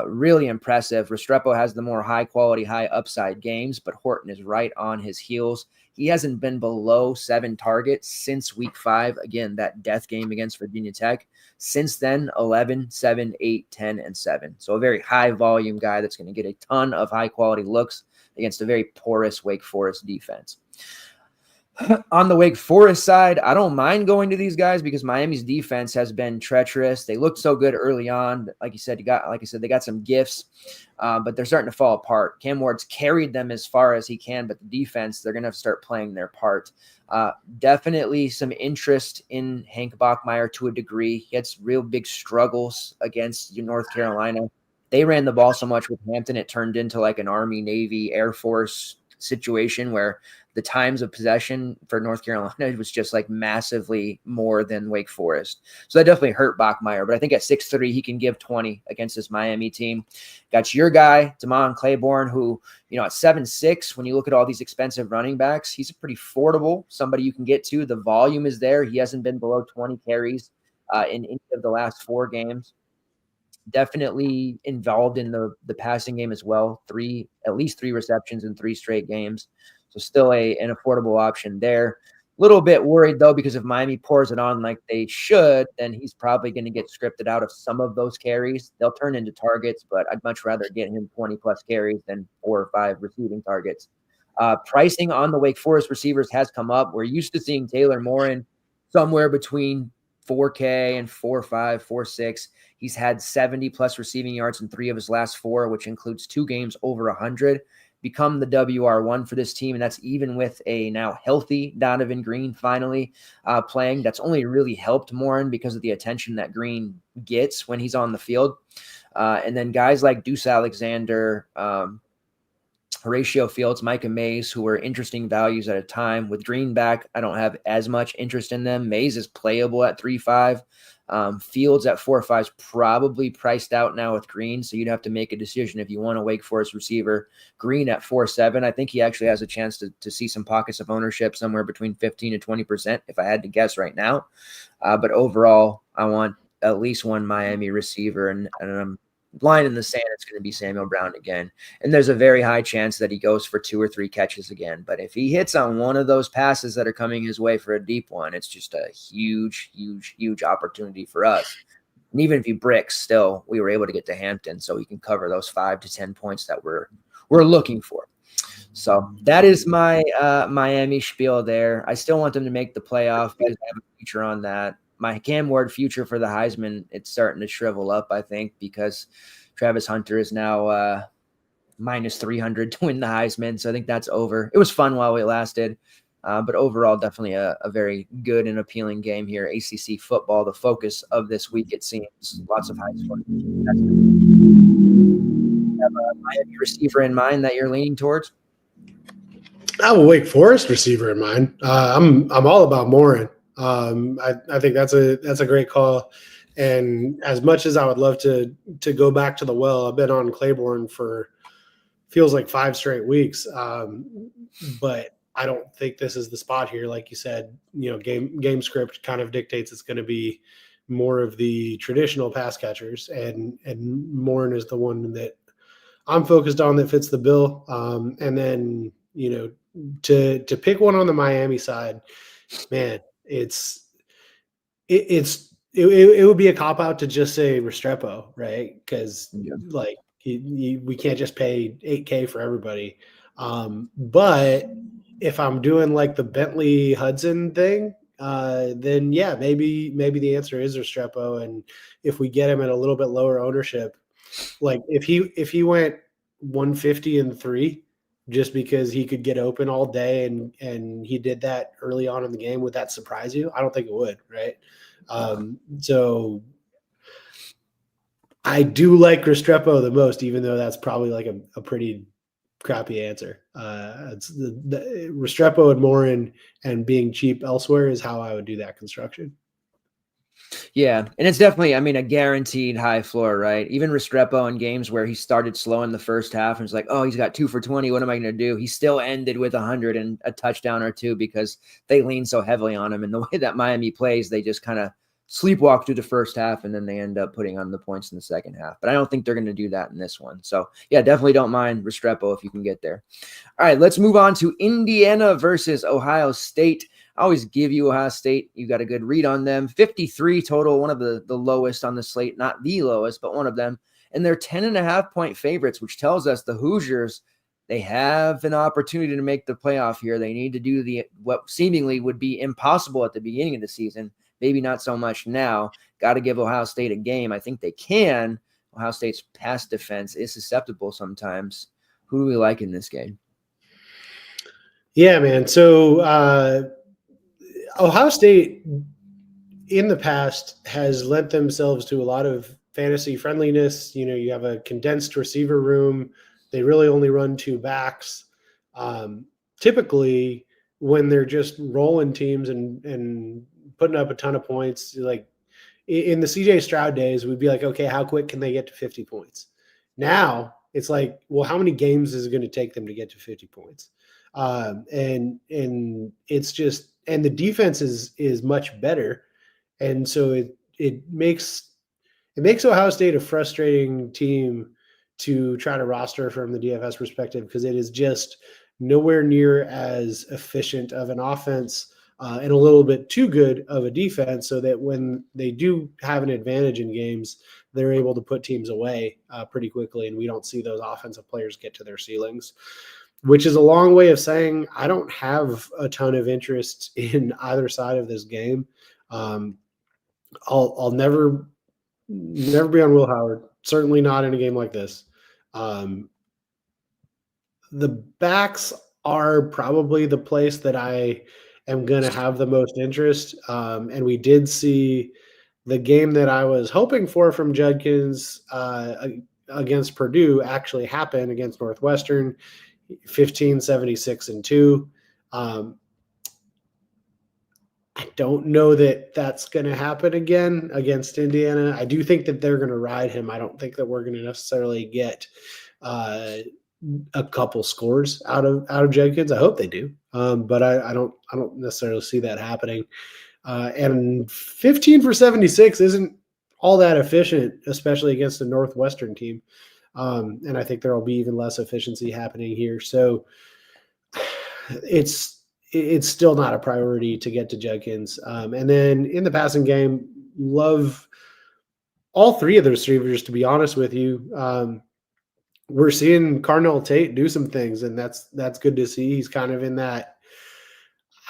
Really impressive. Restrepo has the more high quality, high upside games, but Horton is right on his heels. He hasn't been below 7 targets since week 5. Again, that death game against Virginia Tech. Since then, 11, 7, 8, 10, and 7. So a very high volume guy that's going to get a ton of high quality looks against a very porous Wake Forest defense. On the Wake Forest side, I don't mind going to these guys because Miami's defense has been treacherous. They looked so good early on. Like you said, they got some gifts, but they're starting to fall apart. Cam Ward's carried them as far as he can, but the defense, they're going to have to start playing their part. Definitely some interest in Hank Bachmeier to a degree. He had some real big struggles against North Carolina. They ran the ball so much with Hampton, it turned into like an Army, Navy, Air Force situation where the times of possession for North Carolina was just like massively more than Wake Forest. So that definitely hurt Bachmeier. But I think at 6'3", he can give 20 against this Miami team. Got your guy, Damon Claiborne, who, at 7'6", when you look at all these expensive running backs, he's a pretty affordable, somebody you can get to. The volume is there. He hasn't been below 20 carries in any of the last 4 games. Definitely involved in the passing game as well. At least 3 receptions in 3 straight games. So still an affordable option there. Little bit worried, though, because if Miami pours it on like they should, then he's probably going to get scripted out of some of those carries. They'll turn into targets, but I'd much rather get him 20-plus carries than 4 or 5 receiving targets. Pricing on the Wake Forest receivers has come up. We're used to seeing Taylor Morin somewhere between 4K and 4.5, 4.6. He's had 70 plus receiving yards in 3 of his last 4, which includes 2 games over 100. Become the WR1 for this team, and that's even with a now healthy Donovan Green finally playing. That's only really helped Morin because of the attention that Green gets when he's on the field. And then guys like Deuce Alexander, Horatio Fields, Micah Mays, who were interesting values at a time. With Green back, I don't have as much interest in them. Mays is playable at 3.5. Fields at 4.5 is probably priced out now with Green, so you'd have to make a decision if you want a Wake Forest receiver. Green at 4.7, I think he actually has a chance to see some pockets of ownership somewhere between 15 to 20%, if I had to guess right now. But overall, I want at least one Miami receiver, and I'm line in the sand, it's going to be Samuel Brown again. And there's a very high chance that he goes for 2 or 3 catches again. But if he hits on one of those passes that are coming his way for a deep one, it's just a huge, huge, huge opportunity for us. And even if he bricks, still, we were able to get to Hampton, so we can cover those 5 to 10 points that we're looking for. So that is my Miami spiel there. I still want them to make the playoff because I have a future on that. My Cam Ward future for the Heisman, it's starting to shrivel up, I think, because Travis Hunter is now minus 300 to win the Heisman. So I think that's over. It was fun while it lasted. But overall, definitely a very good and appealing game here. ACC football, the focus of this week, it seems. Lots of high scores. You have a Miami receiver in mind that you're leaning towards?
I have a Wake Forest receiver in mind. I'm all about Morin. I think that's a great call. And as much as I would love to go back to the well, I've been on Claiborne for feels like 5 straight weeks. But I don't think this is the spot here. Like you said, game script kind of dictates it's going to be more of the traditional pass catchers, and Morin is the one that I'm focused on that fits the bill. And then, to pick one on the Miami side, man, it would be a cop out to just say Restrepo, right? Because we can't just pay $8K for everybody. But if I'm doing like the Bentley Hudson thing, then yeah, maybe the answer is Restrepo. And if we get him at a little bit lower ownership, like if he went 150 and 3, just because he could get open all day and he did that early on in the game, would that surprise you? I don't think it would, right? So I do like Restrepo the most, even though that's probably like a pretty crappy answer. It's the Restrepo and Morin and being cheap elsewhere is how I would do that construction.
Yeah, and it's definitely, a guaranteed high floor, right? Even Restrepo in games where he started slow in the first half and was like, oh, he's got 2 for 20. What am I going to do? He still ended with 100 and a touchdown or 2 because they lean so heavily on him. And the way that Miami plays, they just kind of sleepwalk through the first half and then they end up putting on the points in the second half. But I don't think they're going to do that in this one. So yeah, definitely don't mind Restrepo if you can get there. All right, let's move on to Indiana versus Ohio State. I always give you Ohio State. You got a good read on them. 53 total, one of the lowest on the slate, not the lowest, but one of them. And they're 10.5-point favorites, which tells us the Hoosiers, they have an opportunity to make the playoff here. They need to do what seemingly would be impossible at the beginning of the season. Maybe not so much now. Got to give Ohio State a game. I think they can. Ohio State's pass defense is susceptible sometimes. Who do we like in this game?
Yeah, man. So Ohio State in the past has lent themselves to a lot of fantasy friendliness. You have a condensed receiver room. They really only run 2 backs. Typically, when they're just rolling teams and putting up a ton of points, like in the CJ Stroud days, we'd be like, okay, how quick can they get to 50 points? Now it's like, well, how many games is it going to take them to get to 50 points? And it's just, and the defense is much better. And so it makes Ohio State a frustrating team to try to roster from the DFS perspective, because it is just nowhere near as efficient of an offense and a little bit too good of a defense, so that when they do have an advantage in games, they're able to put teams away pretty quickly, and we don't see those offensive players get to their ceilings, which is a long way of saying I don't have a ton of interest in either side of this game. I'll never be on Will Howard. Certainly not in a game like this. The backs are probably the place that I am going to have the most interest. And we did see the game that I was hoping for from Judkins against Purdue actually happen against Northwestern, 15-76-2. I don't know that that's going to happen again against Indiana. I do think that they're going to ride him. I don't think that we're going to necessarily get a couple scores out of Jenkins. I hope they do, but I don't necessarily see that happening. And 15 for 76 isn't all that efficient, especially against a Northwestern team. And I think there will be even less efficiency happening here. So it's still not a priority to get to Judkins. And then in the passing game, love all three of those receivers, to be honest with you. We're seeing Carnell Tate do some things, and that's good to see. He's kind of in that,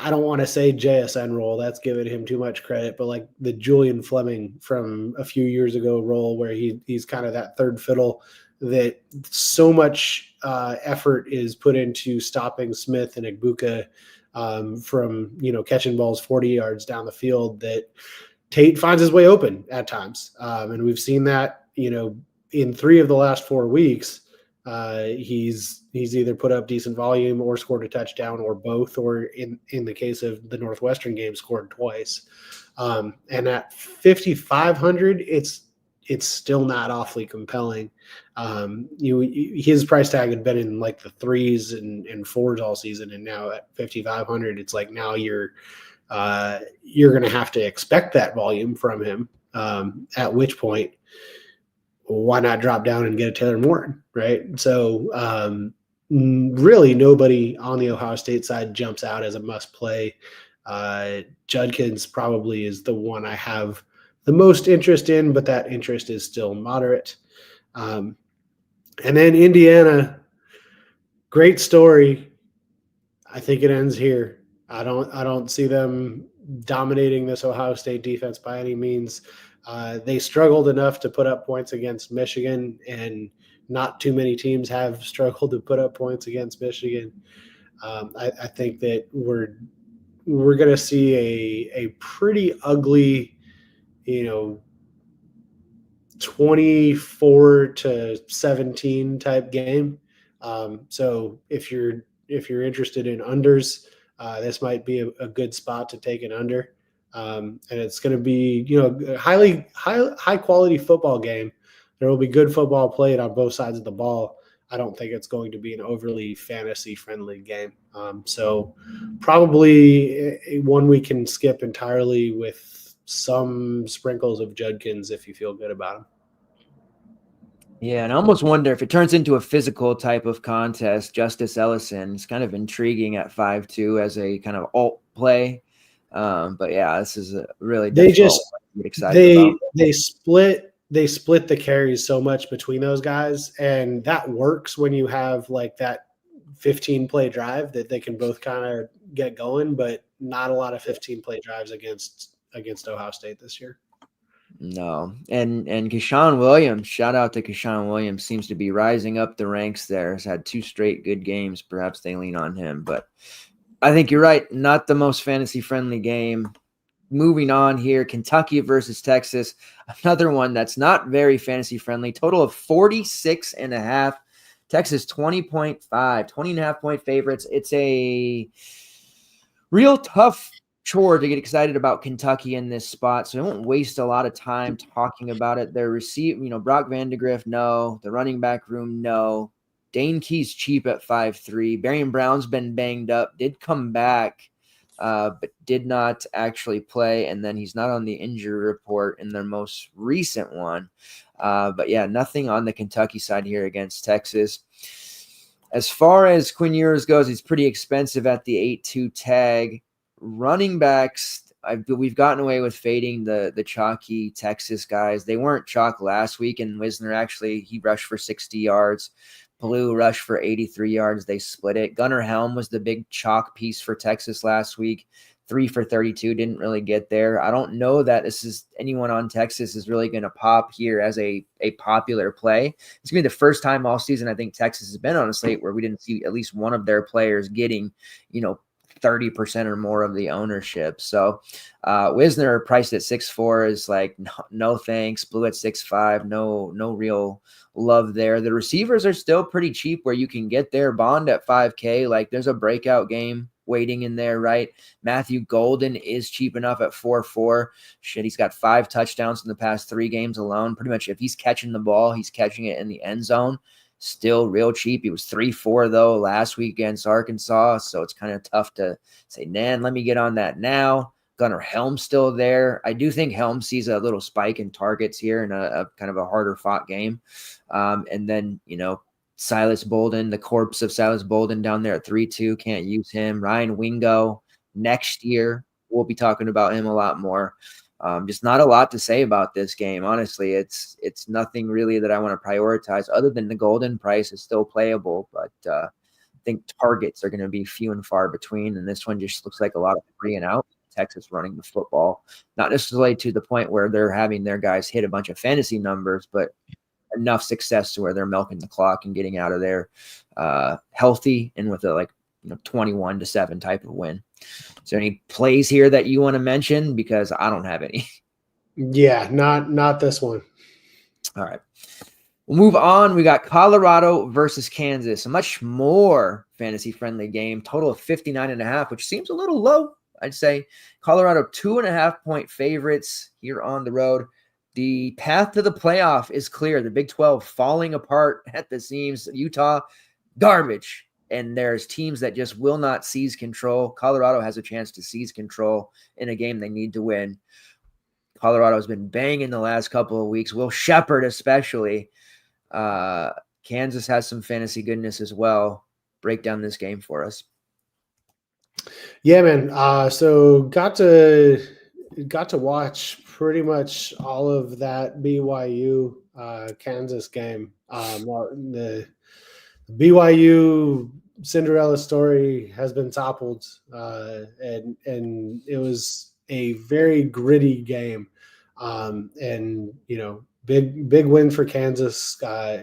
I don't want to say JSN role. That's giving him too much credit, but like the Julian Fleming from a few years ago role where he's kind of that third fiddle that so much effort is put into stopping Smith and Egbuka from, catching balls 40 yards down the field, that Tate finds his way open at times. And we've seen that, in 3 of the last 4 weeks. He's either put up decent volume or scored a touchdown or both, or in the case of the Northwestern game, scored twice. And at 5,500, it's still not awfully compelling. His price tag had been in like the 3s and 4s all season, and now at 5,500, it's like now you're going to have to expect that volume from him. At which point, why not drop down and get a Taylor Morton, right? So really nobody on the Ohio State side jumps out as a must play. Judkins probably is the one I have the most interest in, but that interest is still moderate. And then Indiana, great story. I think it ends here. I don't see them dominating this Ohio State defense by any means. They struggled enough to put up points against Michigan, and not too many teams have struggled to put up points against Michigan. I think that we're going to see a pretty ugly, 24-17 type game. So if you're interested in unders, this might be a good spot to take an under. And it's going to be, a high quality football game. There will be good football played on both sides of the ball. I don't think it's going to be an overly fantasy friendly game. So probably one we can skip entirely with some sprinkles of Judkins if you feel good about him.
Yeah, and I almost wonder if it turns into a physical type of contest. Justice Ellison is kind of intriguing at 5'2" as a kind of alt play. But yeah, this is a really difficult one to get excited about.
They split the carries so much between those guys, and that works when you have like that 15 play drive that they can both kind of get going, but not a lot of 15 play drives against Ohio State this year.
No. And Keyshawn Williams, shout out to Keyshawn Williams, seems to be rising up the ranks there. Has had 2 straight good games. Perhaps they lean on him, but I think you're right. Not the most fantasy friendly game. Moving on here, Kentucky versus Texas. Another one that's not very fantasy friendly. Total of 46.5. Texas 20.5, 20.5 point favorites. It's a real tough chore to get excited about Kentucky in this spot, so I won't waste a lot of time talking about it. Their Brock Vandegrift, no. The running back room, no. Dane Key's cheap at 5'3". Barian Brown's been banged up, did come back, but did not actually play, and then he's not on the injury report in their most recent one. But yeah, nothing on the Kentucky side here against Texas. As far as Quinn Ewers goes, he's pretty expensive at the 8.2 tag. Running backs, we've gotten away with fading the chalky Texas guys. They weren't chalk last week, and Wisner he rushed for 60 yards. Blue rushed for 83 yards. They split it. Gunnar Helm was the big chalk piece for Texas last week. 3 for 32, didn't really get there. I don't know that anyone on Texas is really going to pop here as a popular play. It's going to be the first time all season I think Texas has been on a slate where we didn't see at least one of their players getting, 30% or more of the ownership. So Wisner priced at 6.4 is like, no thanks. Blue at 6.5, no real love there. The receivers are still pretty cheap where you can get there. Bond at 5K, like there's a breakout game waiting in there, right? Matthew Golden is cheap enough at 4.4. Shit, he's got 5 touchdowns in the past 3 games alone. Pretty much if he's catching the ball, he's catching it in the end zone. Still real cheap. He was 3.4 though last week against Arkansas, so it's kind of tough to say, man, let me get on that now. Gunnar Helm's still there. I do think Helm sees a little spike in targets here in a kind of a harder fought game. And then, Silas Bolden, the corpse of Silas Bolden down there at 3.2, can't use him. Ryan Wingo next year, we'll be talking about him a lot more. Just not a lot to say about this game. Honestly, it's nothing really that I want to prioritize other than the Golden price is still playable, but I think targets are going to be few and far between. And this one just looks like a lot of 3 and out. Texas running the football, not necessarily to the point where they're having their guys hit a bunch of fantasy numbers, but enough success to where they're milking the clock and getting out of there healthy and with a 21-7 type of win. Is there any plays here that you want to mention? Because I don't have any.
Yeah, not this one.
All right. We'll move on. We got Colorado versus Kansas, a much more fantasy-friendly game. Total of 59.5, which seems a little low, I'd say. Colorado 2.5-point favorites here on the road. The path to the playoff is clear. The Big 12 falling apart at the seams. Utah, garbage. And there's teams that just will not seize control. Colorado has a chance to seize control in a game they need to win. Colorado has been banging the last couple of weeks. Will Shepherd especially. Kansas has some fantasy goodness as well. Break down this game for us.
Yeah, man. So got to watch pretty much all of that BYU Kansas game. The BYU Cinderella story has been toppled, and it was a very gritty game. And big win for Kansas. Not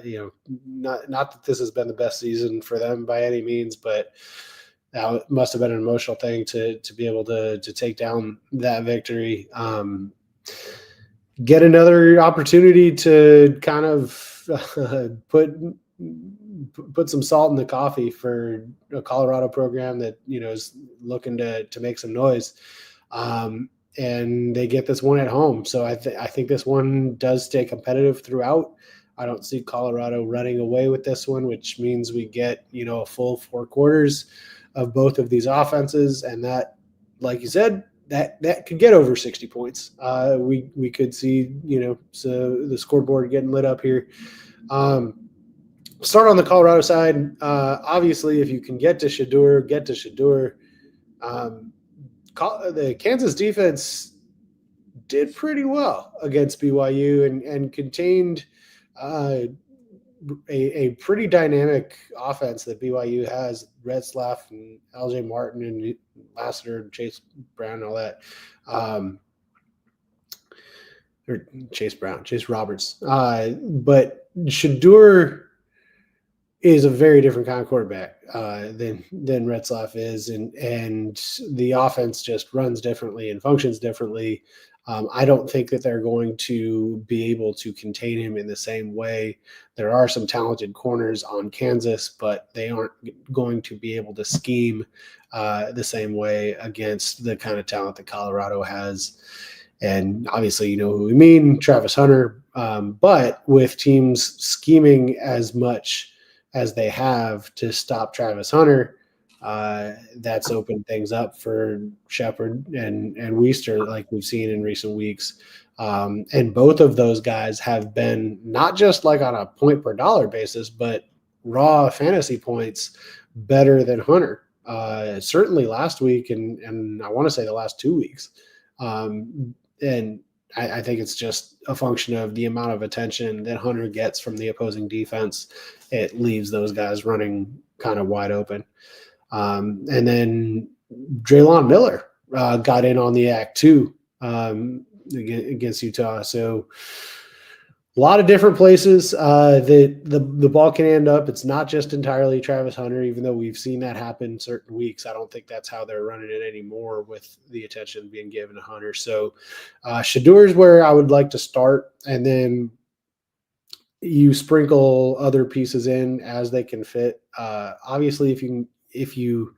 that this has been the best season for them by any means, but that must have been an emotional thing to be able to take down that victory. Get another opportunity to kind of put some salt in the coffee for a Colorado program that is looking to make some noise, and they get this one at home. So I think this one does stay competitive throughout. I don't see Colorado running away with this one, which means we get a full 4 quarters of both of these offenses, and that, like you said, that could get over 60 points. We could see so the scoreboard getting lit up here. Start on the Colorado side. Obviously, if you can get to Shedeur, get to Shedeur. The Kansas defense did pretty well against BYU and contained a pretty dynamic offense that BYU has. Retzlaff and LJ Martin and Lassiter and Chase Brown and all that. Or Chase Roberts. But Shedeur is a very different kind of quarterback than Retzlaff is, and the offense just runs differently and functions differently. I don't think that they're going to be able to contain him in the same way. There are some talented corners on Kansas, but they aren't going to be able to scheme the same way against the kind of talent that Colorado has. And obviously, you know who we mean, Travis Hunter. But with teams scheming as much as they have to stop Travis Hunter, that's opened things up for Shepherd and Weister, like we've seen in recent weeks. And both of those guys have been not just like on a point per dollar basis, but raw fantasy points better than Hunter. Certainly last week, and I want to say the last 2 weeks. And I think it's just a function of the amount of attention that Hunter gets from the opposing defense. It leaves those guys running kind of wide open. And then Draylon Miller got in on the act too against Utah. So a lot of different places that the ball can end up. It's not just entirely Travis Hunter, even though we've seen that happen certain weeks. I don't think that's how they're running it anymore with the attention being given to Hunter. So Shador is where I would like to start, and then you sprinkle other pieces in as they can fit. Obviously, if you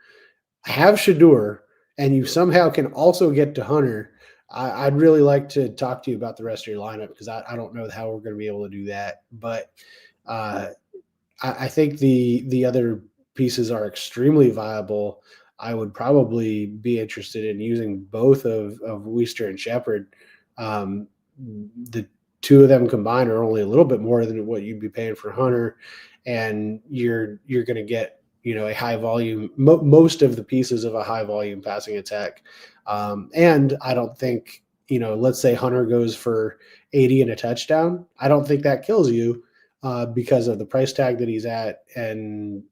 have Shador and you somehow can also get to Hunter, I'd really like to talk to you about the rest of your lineup, because I don't know how we're going to be able to do that. But I think the other pieces are extremely viable. I would probably be interested in using both of Weister and Shepard. The two of them combined are only a little bit more than what you'd be paying for Hunter, and you're going to get a high volume, most of the pieces of a high volume passing attack. And I don't think, let's say Hunter goes for 80 and a touchdown. I don't think that kills you because of the price tag that he's at. And,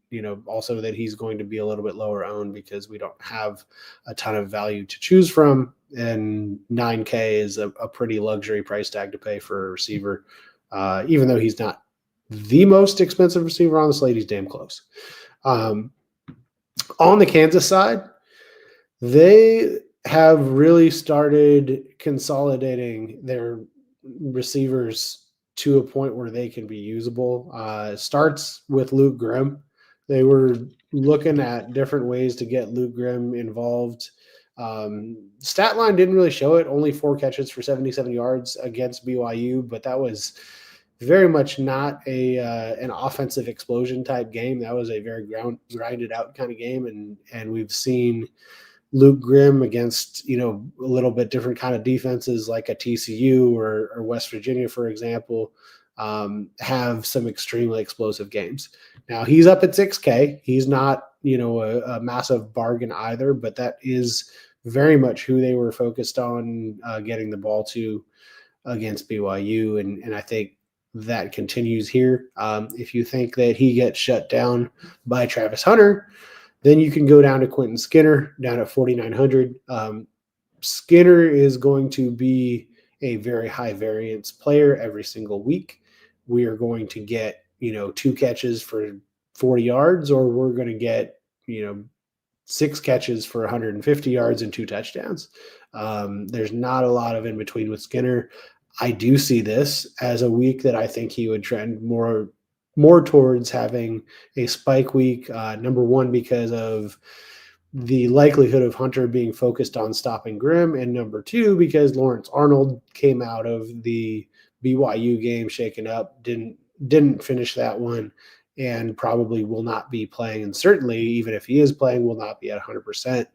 also that he's going to be a little bit lower owned because we don't have a ton of value to choose from. And 9K is a pretty luxury price tag to pay for a receiver. Even though he's not the most expensive receiver on the slate, he's damn close. On the Kansas side, they have really started consolidating their receivers to a point where they can be usable. Starts with Luke Grimm. They were looking at different ways to get Luke Grimm involved. Stat line didn't really show it. Only 4 catches for 77 yards against BYU, but that was very much not an offensive explosion type game. That was a very grinded out kind of game, and we've seen Luke Grimm against a little bit different kind of defenses like a TCU or West Virginia, for example, have some extremely explosive games. Now he's up at 6K. He's not a massive bargain either, but that is very much who they were focused on getting the ball to against BYU, and I think that continues here. If you think that he gets shut down by Travis Hunter, then you can go down to Quentin Skinner down at 4,900. Skinner is going to be a very high variance player every single week. We are going to get 2 catches for 40 yards, or we're going to get 6 catches for 150 yards and 2 touchdowns. There's not a lot of in between with Skinner. I do see this as a week that I think he would trend more towards having a spike week. Number one, because of the likelihood of Hunter being focused on stopping Grimm, and number two, because Lawrence Arnold came out of the BYU game shaken up, didn't finish that one, and probably will not be playing. And certainly, even if he is playing, will not be at 100%.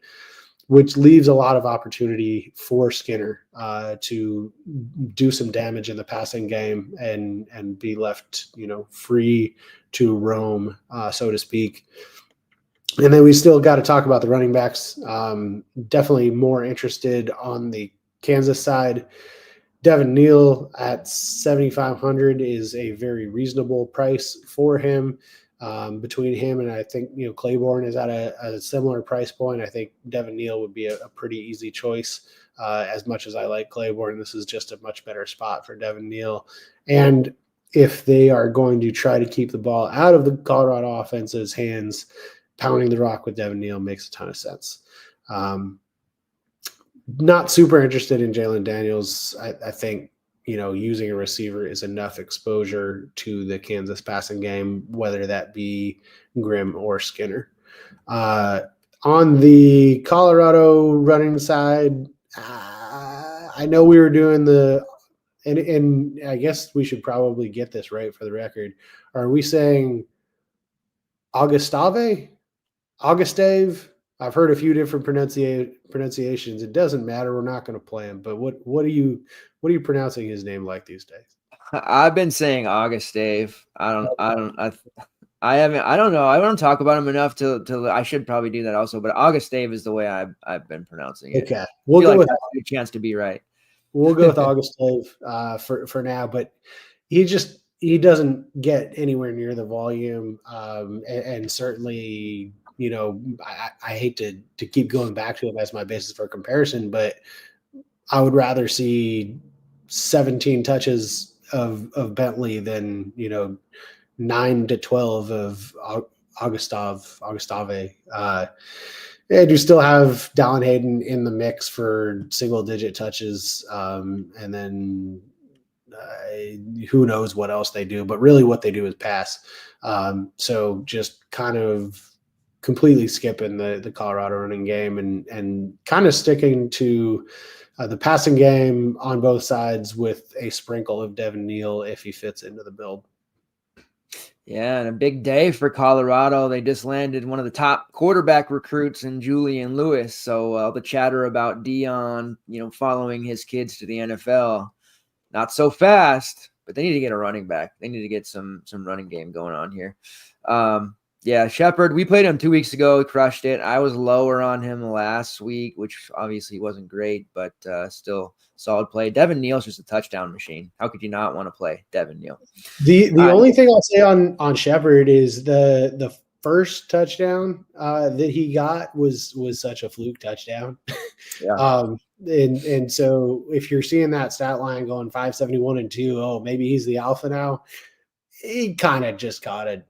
Which leaves a lot of opportunity for Skinner to do some damage in the passing game and be left, free to roam, so to speak. And then we still got to talk about the running backs. Definitely more interested on the Kansas side. Devin Neal at 7,500 is a very reasonable price for him. Between him and I think Claiborne is at a similar price point. I think Devin Neal would be a pretty easy choice. As much as I like Claiborne, this is just a much better spot for Devin Neal. And if they are going to try to keep the ball out of the Colorado offense's hands, pounding the rock with Devin Neal makes a ton of sense. Not super interested in Jalen Daniels. I think using a receiver is enough exposure to the Kansas passing game, whether that be Grimm or Skinner. On the Colorado running side, I know we were doing and I guess we should probably get this right for the record. Are we saying Augustave? I've heard a few different pronunciations. It doesn't matter. We're not going to play him. But what are you pronouncing his name like these days?
I've been saying Augustave. I don't know. I don't talk about him enough to I should probably do that also. But Augustave is the way I've been pronouncing it.
Okay, we'll go with
a chance to be right.
We'll go with Augustave for now. But he doesn't get anywhere near the volume, and certainly I hate to keep going back to him as my basis for comparison, but I would rather see 17 touches of Bentley than 9 to 12 of Augustave. And you still have Dallin Hayden in the mix for single digit touches, and then who knows what else they do, but really what they do is pass. So just kind of completely skipping the Colorado running game and kind of sticking to the passing game on both sides with a sprinkle of Devin Neal if he fits into the build.
Yeah, and a big day for Colorado. They just landed one of the top quarterback recruits in Julian Lewis. So the chatter about Dion, following his kids to the NFL, not so fast, but they need to get a running back. They need to get some running game going on here. Yeah, Shepard, we played him 2 weeks ago. He crushed it. I was lower on him last week, which obviously wasn't great, but still solid play. Devin Neal's just a touchdown machine. How could you not want to play Devin Neal?
The only thing I'll say on Shepard is the first touchdown that he got was such a fluke touchdown.
Yeah.
And so if you're seeing that stat line going 571 and 2, oh, maybe he's the alpha now. He kind of just caught a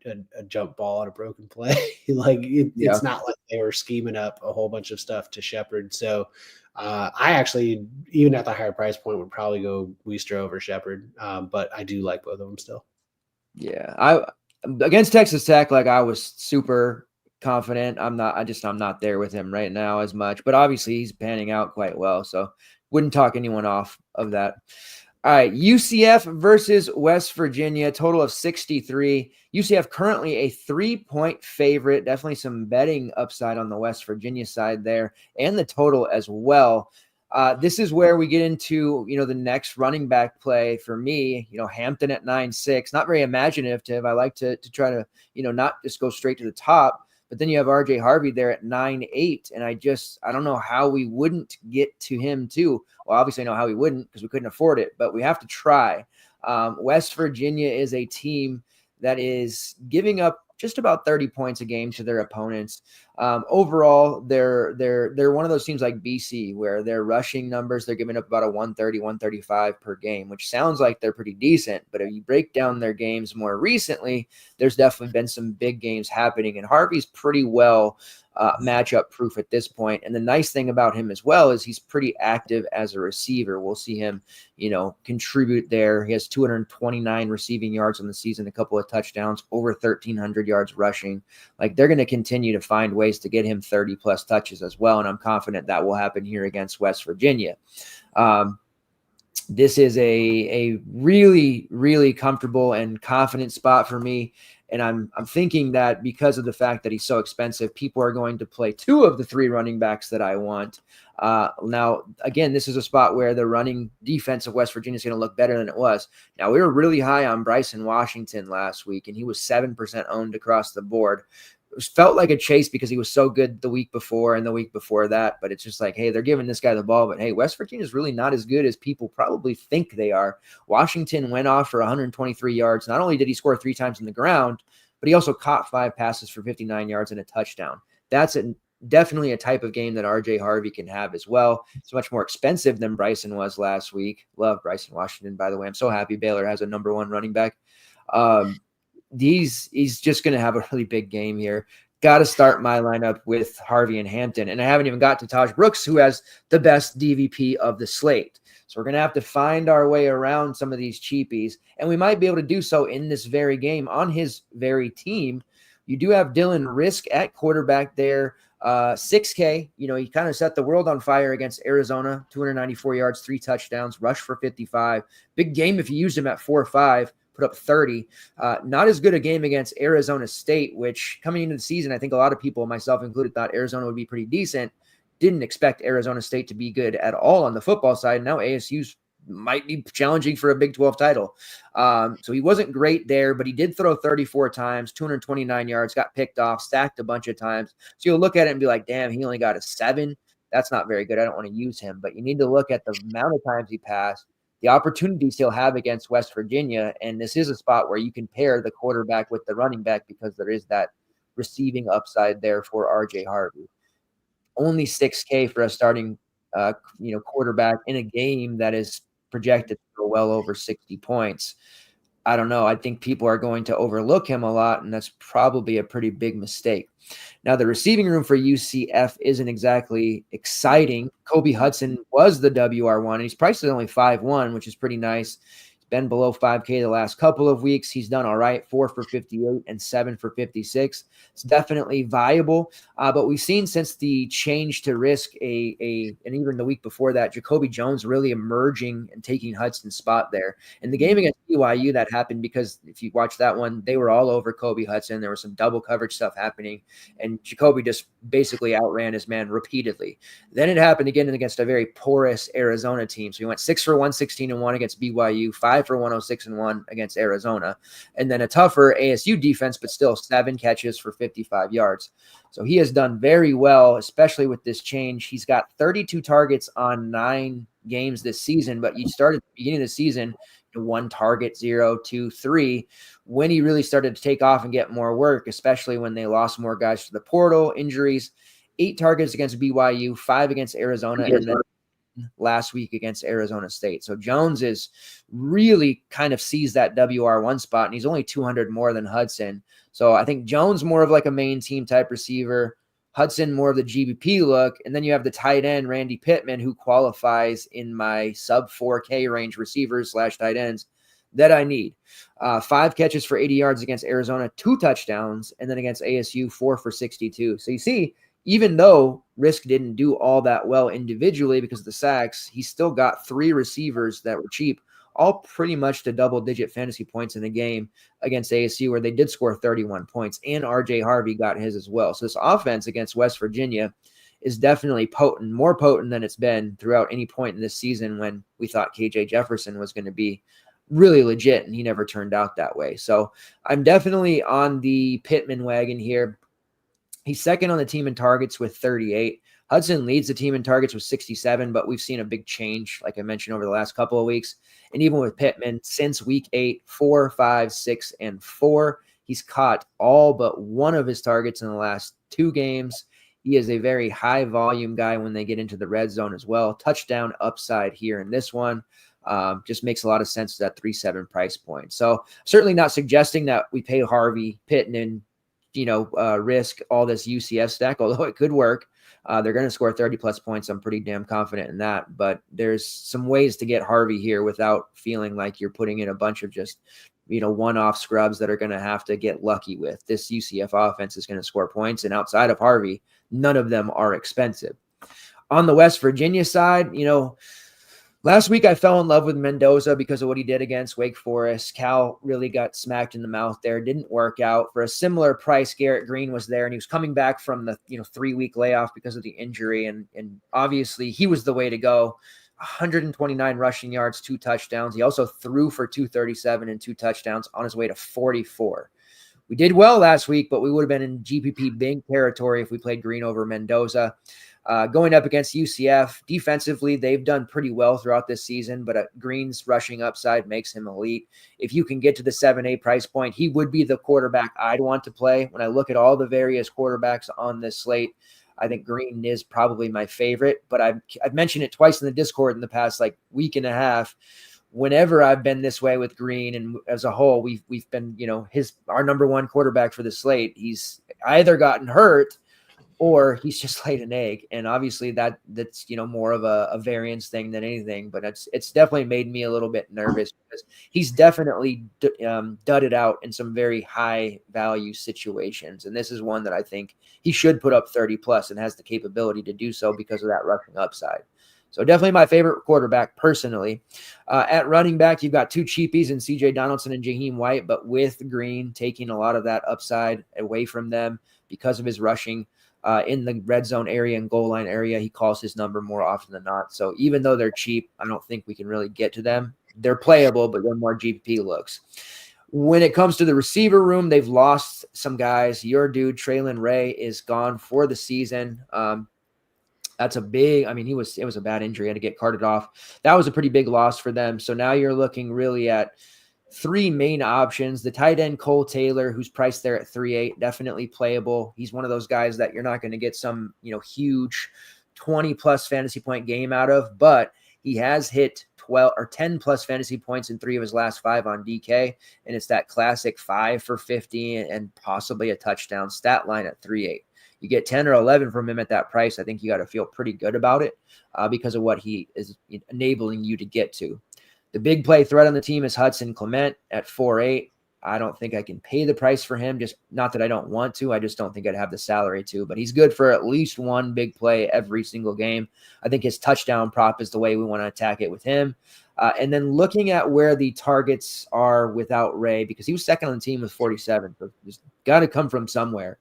jump ball on a broken play. It's not like they were scheming up a whole bunch of stuff to Shepard. So I actually, even at the higher price point, would probably go Wiestra over Shepard. But I do like both of them still.
Yeah. Against Texas Tech, I was super confident. I'm not there with him right now as much, but obviously he's panning out quite well. So wouldn't talk anyone off of that. All right, UCF versus West Virginia, total of 63. UCF currently a 3-point favorite. Definitely some betting upside on the West Virginia side there, and the total as well. This is where we get into, the next running back play for me. Hampton at 9.6, not very imaginative. I like to try to, not just go straight to the top. But then you have RJ Harvey there at 9.8, and I don't know how we wouldn't get to him too. Well, obviously I know how we wouldn't because we couldn't afford it, but we have to try. West Virginia is a team that is giving up just about 30 points a game to their opponents. Overall, they're one of those teams like BC where their rushing numbers, they're giving up about a 130, 135 per game, which sounds like they're pretty decent. But if you break down their games more recently, there's definitely been some big games happening, and Harvey's pretty well matchup proof at this point. And the nice thing about him as well is he's pretty active as a receiver. We'll see him, contribute there. He has 229 receiving yards on the season, a couple of touchdowns, over 1,300 yards rushing. They're going to continue to find ways to get him 30 plus touches as well. And I'm confident that will happen here against West Virginia. This is a really, really comfortable and confident spot for me. And I'm thinking that because of the fact that he's so expensive, people are going to play 2 of the 3 running backs that I want. Now, again, this is a spot where the running defense of West Virginia is going to look better than it was. Now, we were really high on Bryson Washington last week, and he was 7% owned across the board. It felt like a chase because he was so good the week before and the week before that. But it's just like, hey, they're giving this guy the ball. But hey, West Virginia is really not as good as people probably think they are. Washington went off for 123 yards. Not only did he score 3 times on the ground, but he also caught 5 passes for 59 yards and a touchdown. That's definitely a type of game that RJ Harvey can have as well. It's much more expensive than Bryson was last week. Love Bryson Washington, by the way. I'm so happy Baylor has a number 1 running back. He's just going to have a really big game here. Got to start my lineup with Harvey and Hampton. And I haven't even got to Taj Brooks, who has the best DVP of the slate. So we're going to have to find our way around some of these cheapies. And we might be able to do so in this very game on his very team. You do have Dylan Risk at quarterback there. 6K, he kind of set the world on fire against Arizona, 294 yards, 3 touchdowns, rushed for 55. Big game if you used him at 4-5. Put up 30. Not as good a game against Arizona State, which coming into the season, I think a lot of people, myself included, thought Arizona would be pretty decent. Didn't expect Arizona State to be good at all on the football side. Now ASU's might be challenging for a Big 12 title. So he wasn't great there, but he did throw 34 times, 229 yards, got picked off, stacked a bunch of times. So you'll look at it and be like, damn, he only got a 7. That's not very good. I don't want to use him. But you need to look at the amount of times he passed, the opportunities he'll have against West Virginia. And this is a spot where you can pair the quarterback with the running back because there is that receiving upside there for RJ Harvey. Only 6K for a starting quarterback in a game that is projected to go well over 60 points. I don't know. I think people are going to overlook him a lot, and that's probably a pretty big mistake. Now, the receiving room for UCF isn't exactly exciting. Kobe Hudson was the WR1, and he's priced at only 5-1, which is pretty nice. He's been below 5K the last couple of weeks. He's done all right, 4 for 58 and 7 for 56. It's definitely viable, but we've seen since the change to risk and even the week before that, Jacoby Jones really emerging and taking Hudson's spot there. In the game against BYU, that happened because if you watch that one, they were all over Kobe Hudson. There was some double coverage stuff happening, and Jacoby just basically outran his man repeatedly. Then it happened again against a very porous Arizona team. So he went 6 for 116-1 against BYU, 5 for 106-1 against Arizona, and then a tougher ASU defense, but still 7 catches for 55 yards. So he has done very well, especially with this change. He's got 32 targets on 9 games this season, but you started at the beginning of the season, 1 target, 0, 2, 3, when he really started to take off and get more work, especially when they lost more guys to the portal, injuries. 8 targets against BYU, 5 against Arizona, and then last week against Arizona State. So Jones is really kind of sees that WR1 spot, and he's only 200 more than Hudson. So I think Jones more of like a main team type receiver, Hudson more of the GBP look, and then you have the tight end Randy Pittman, who qualifies in my sub 4K range receivers / tight ends that I need. 5 catches for 80 yards against Arizona, 2 touchdowns, and then against ASU, 4 for 62. So you see, even though Risk didn't do all that well individually because of the sacks, he still got 3 receivers that were cheap, all pretty much to double-digit fantasy points in the game against ASU, where they did score 31 points, and RJ Harvey got his as well. So this offense against West Virginia is definitely potent, more potent than it's been throughout any point in this season when we thought KJ Jefferson was going to be really legit, and he never turned out that way. So I'm definitely on the Pittman wagon here. He's second on the team in targets with 38. Hudson leads the team in targets with 67, but we've seen a big change, like I mentioned, over the last couple of weeks. And even with Pittman, since week 8, 4, 5, 6, and 4, he's caught all but one of his targets in the last 2 games. He is a very high volume guy when they get into the red zone as well. Touchdown upside here in this one. Just makes a lot of sense to that 3.7 price point. So certainly not suggesting that we pay Harvey, Pittman, risk all this UCF stack, although it could work. They're going to score 30 plus points. I'm pretty damn confident in that, but there's some ways to get Harvey here without feeling like you're putting in a bunch of just, one-off scrubs that are going to have to get lucky with. This UCF offense is going to score points, and outside of Harvey, none of them are expensive. On the West Virginia side, last week, I fell in love with Mendoza because of what he did against Wake Forest. Cal really got smacked in the mouth there. Didn't work out. For a similar price, Garrett Green was there, and he was coming back from the 3-week layoff because of the injury, and obviously he was the way to go. 129 rushing yards, 2 touchdowns. He also threw for 237 and 2 touchdowns on his way to 44. We did well last week, but we would have been in GPP Bink territory if we played Green over Mendoza. Going up against UCF, defensively, they've done pretty well throughout this season, but Green's rushing upside makes him elite. If you can get to the 7-8 price point, he would be the quarterback I'd want to play. When I look at all the various quarterbacks on this slate, I think Green is probably my favorite, but I've mentioned it twice in the Discord in the past week and a half. Whenever I've been this way with Green, and as a whole, we've been, our number 1 quarterback for the slate. He's either gotten hurt or he's just laid an egg. And obviously that's more of a variance thing than anything, but it's definitely made me a little bit nervous because he's definitely dudded out in some very high value situations. And this is one that I think he should put up 30 plus and has the capability to do so because of that rushing upside. So definitely my favorite quarterback personally. At running back, you've got 2 cheapies in CJ Donaldson and Jaheim White, but with Green taking a lot of that upside away from them because of his rushing. In the red zone area and goal line area, he calls his number more often than not. So even though they're cheap, I don't think we can really get to them. They're playable, but they're more GPP looks. When it comes to the receiver room, they've lost some guys. Your dude, Traylon Ray, is gone for the season. That's a big, it was a bad injury. Had to get carted off. That was a pretty big loss for them. So now you're looking really at three main options. The tight end Cole Taylor, who's priced there at 3.8, definitely playable. He's one of those guys that you're not going to get some, huge 20 plus fantasy point game out of, but he has hit 12 or 10 plus fantasy points in 3 of his last 5 on DK. And it's that classic 5 for 50 and possibly a touchdown stat line at 3.8. You get 10 or 11 from him at that price. I think you got to feel pretty good about it because of what he is enabling you to get to. The big play threat on the team is Hudson Clement at 4.8. I don't think I can pay the price for him. Just not that I don't want to. I just don't think I'd have the salary to. But he's good for at least one big play every single game. I think his touchdown prop is the way we want to attack it with him. And then looking at where the targets are without Ray, because he was second on the team with 47. So he's got to come from somewhere.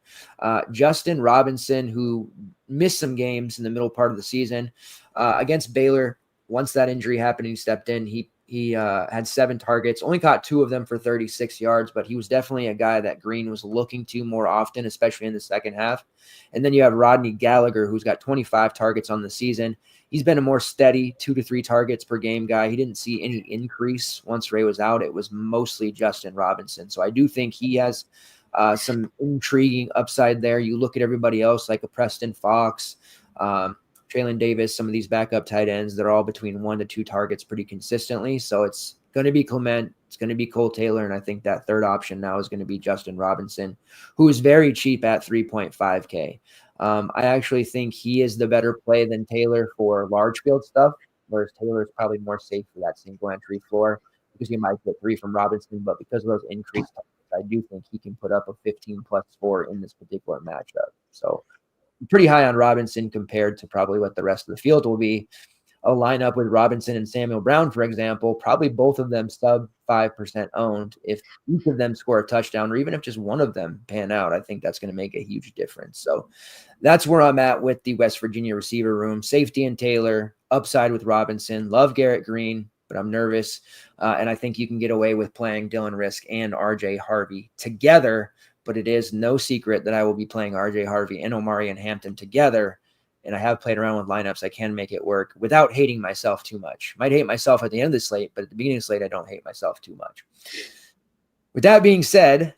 Justin Robinson, who missed some games in the middle part of the season against Baylor. Once that injury happened, he stepped in. He had 7 targets, only caught 2 of them for 36 yards, but he was definitely a guy that Green was looking to more often, especially in the second half. And then you have Rodney Gallagher, who's got 25 targets on the season. He's been a more steady 2 to 3 targets per game guy. He didn't see any increase once Ray was out. It was mostly Justin Robinson. So I do think he has some intriguing upside there. You look at everybody else like a Preston Fox, Traylon Davis, some of these backup tight ends, they're all between 1 to 2 targets pretty consistently. So it's going to be Clement, it's going to be Cole Taylor, and I think that third option now is going to be Justin Robinson, who is very cheap at 3.5K. I actually think he is the better play than Taylor for large field stuff, whereas Taylor is probably more safe for that single entry floor because you might get 3 from Robinson, but because of those increased targets, I do think he can put up a 15 plus 4 in this particular matchup. So pretty high on Robinson compared to probably what the rest of the field will be. A lineup with Robinson and Samuel Brown, for example, probably both of them sub 5% owned. If each of them score a touchdown, or even if just one of them pan out, I think that's going to make a huge difference. So that's where I'm at with the West Virginia receiver room. Safety and Taylor, upside with Robinson. Love Garrett Green, but I'm nervous. And I think you can get away with playing Dylan Risk and RJ Harvey together. But it is no secret that I will be playing RJ Harvey and Omari and Hampton together. And I have played around with lineups. I can make it work without hating myself too much. Might hate myself at the end of the slate, but at the beginning of the slate, I don't hate myself too much. With that being said,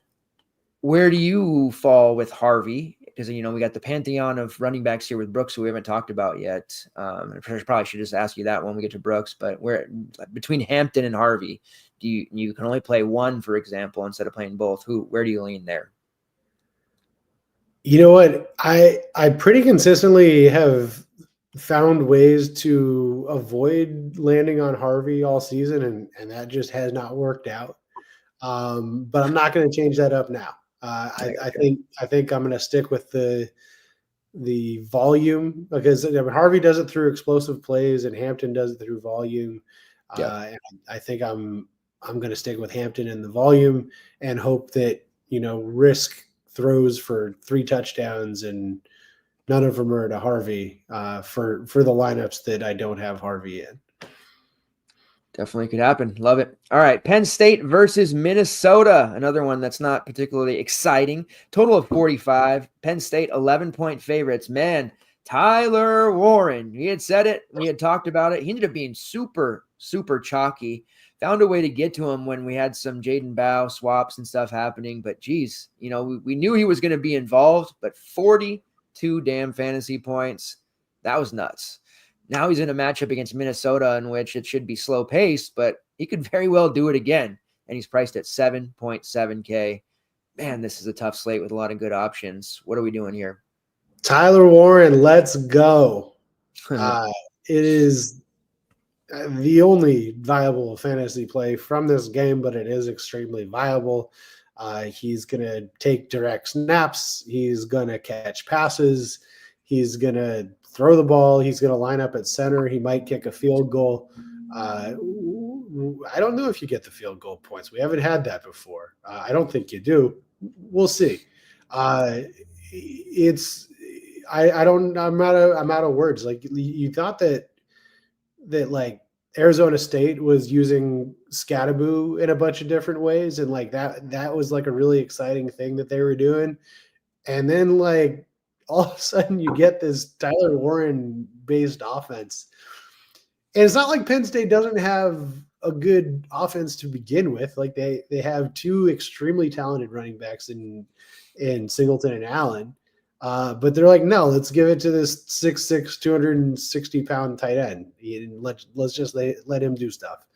where do you fall with Harvey? Because, we got the pantheon of running backs here with Brooks, who we haven't talked about yet. I probably should just ask you that when we get to Brooks. But where between Hampton and Harvey, you can only play one, for example, instead of playing both. Where do you lean there?
You know what? I pretty consistently have found ways to avoid landing on Harvey all season, and that just has not worked out. But I'm not going to change that up now. I think I'm going to stick with the volume because Harvey does it through explosive plays and Hampton does it through volume. And I think I'm going to stick with Hampton in the volume and hope that Risk throws for 3 touchdowns and none of them are to Harvey for the lineups that I don't have Harvey in.
Definitely could happen. Love it. All right. Penn State versus Minnesota. Another one that's not particularly exciting. Total of 45. Penn State 11-point favorites. Man, Tyler Warren. We had said it. We had talked about it. He ended up being super, super chalky. Found a way to get to him when we had some Jaden Bow swaps and stuff happening. But geez, we knew he was going to be involved, but 42 damn fantasy points. That was nuts. Now he's in a matchup against Minnesota in which it should be slow paced, but he could very well do it again. And he's priced at 7.7K. Man, this is a tough slate with a lot of good options. What are we doing here?
Tyler Warren, let's go. It is the only viable fantasy play from this game, but it is extremely viable. He's going to take direct snaps. He's going to catch passes. He's going to throw the ball. He's going to line up at center. He might kick a field goal. I don't know if you get the field goal points. We haven't had that before. I don't think you do. We'll see. I'm out of words. Like you thought that like Arizona State was using Scattaboo in a bunch of different ways. And like that was like a really exciting thing that they were doing. And then like all of a sudden you get this Tyler Warren based offense. And it's not like Penn State doesn't have a good offense to begin with. Like they have two extremely talented running backs in Singleton and Allen. But they're like, no, let's give it to this 6'6", 260-pound tight end. Let's just let him do stuff.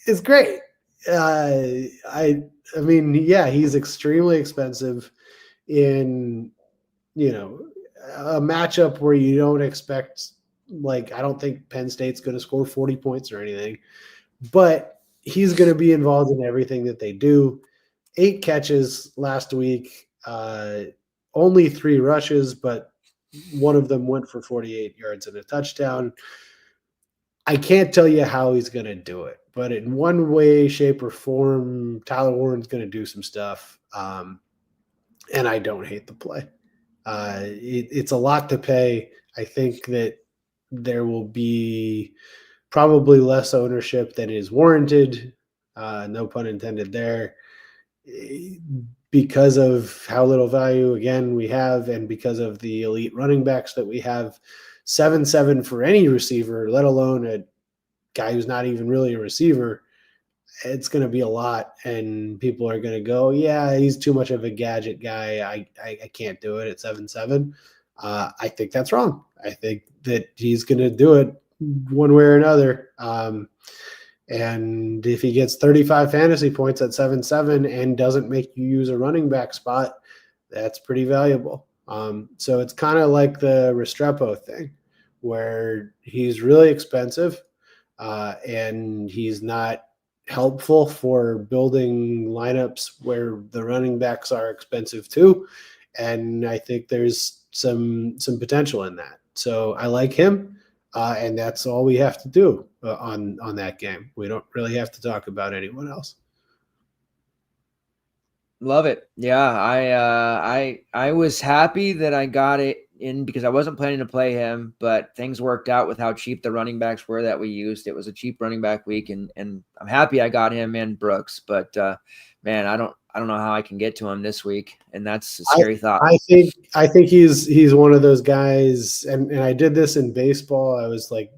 It's great. I mean, yeah, he's extremely expensive in, a matchup where you don't expect, like, I don't think Penn State's going to score 40 points or anything, but he's going to be involved in everything that they do. 8 catches last week, only 3 rushes, but one of them went for 48 yards and a touchdown. I can't tell you how he's going to do it, but in one way, shape, or form, Tyler Warren's going to do some stuff. And I don't hate the play. It's a lot to pay. I think that there will be probably less ownership than is warranted. No pun intended there. Because of how little value, again, we have, and because of the elite running backs that we have, 7-7 for any receiver, let alone a guy who's not even really a receiver, it's going to be a lot. And people are going to go, yeah, he's too much of a gadget guy. I can't do it at 7-7. I think that's wrong. I think that he's going to do it one way or another. And if he gets 35 fantasy points at 7-7 and doesn't make you use a running back spot, that's pretty valuable. So it's kind of like the Restrepo thing, where he's really expensive and he's not helpful for building lineups where the running backs are expensive too. And I think there's some potential in that. So I like him. And that's all we have to do on that game. We don't really have to talk about anyone else.
Love it. Yeah, I was happy that I got it in because I wasn't planning to play him, but things worked out with how cheap the running backs were that we used. It was a cheap running back week, and I'm happy I got him and Brooks. But man, I don't know how I can get to him this week, and that's a scary thought.
I think he's one of those guys, and I did this in baseball. I was like,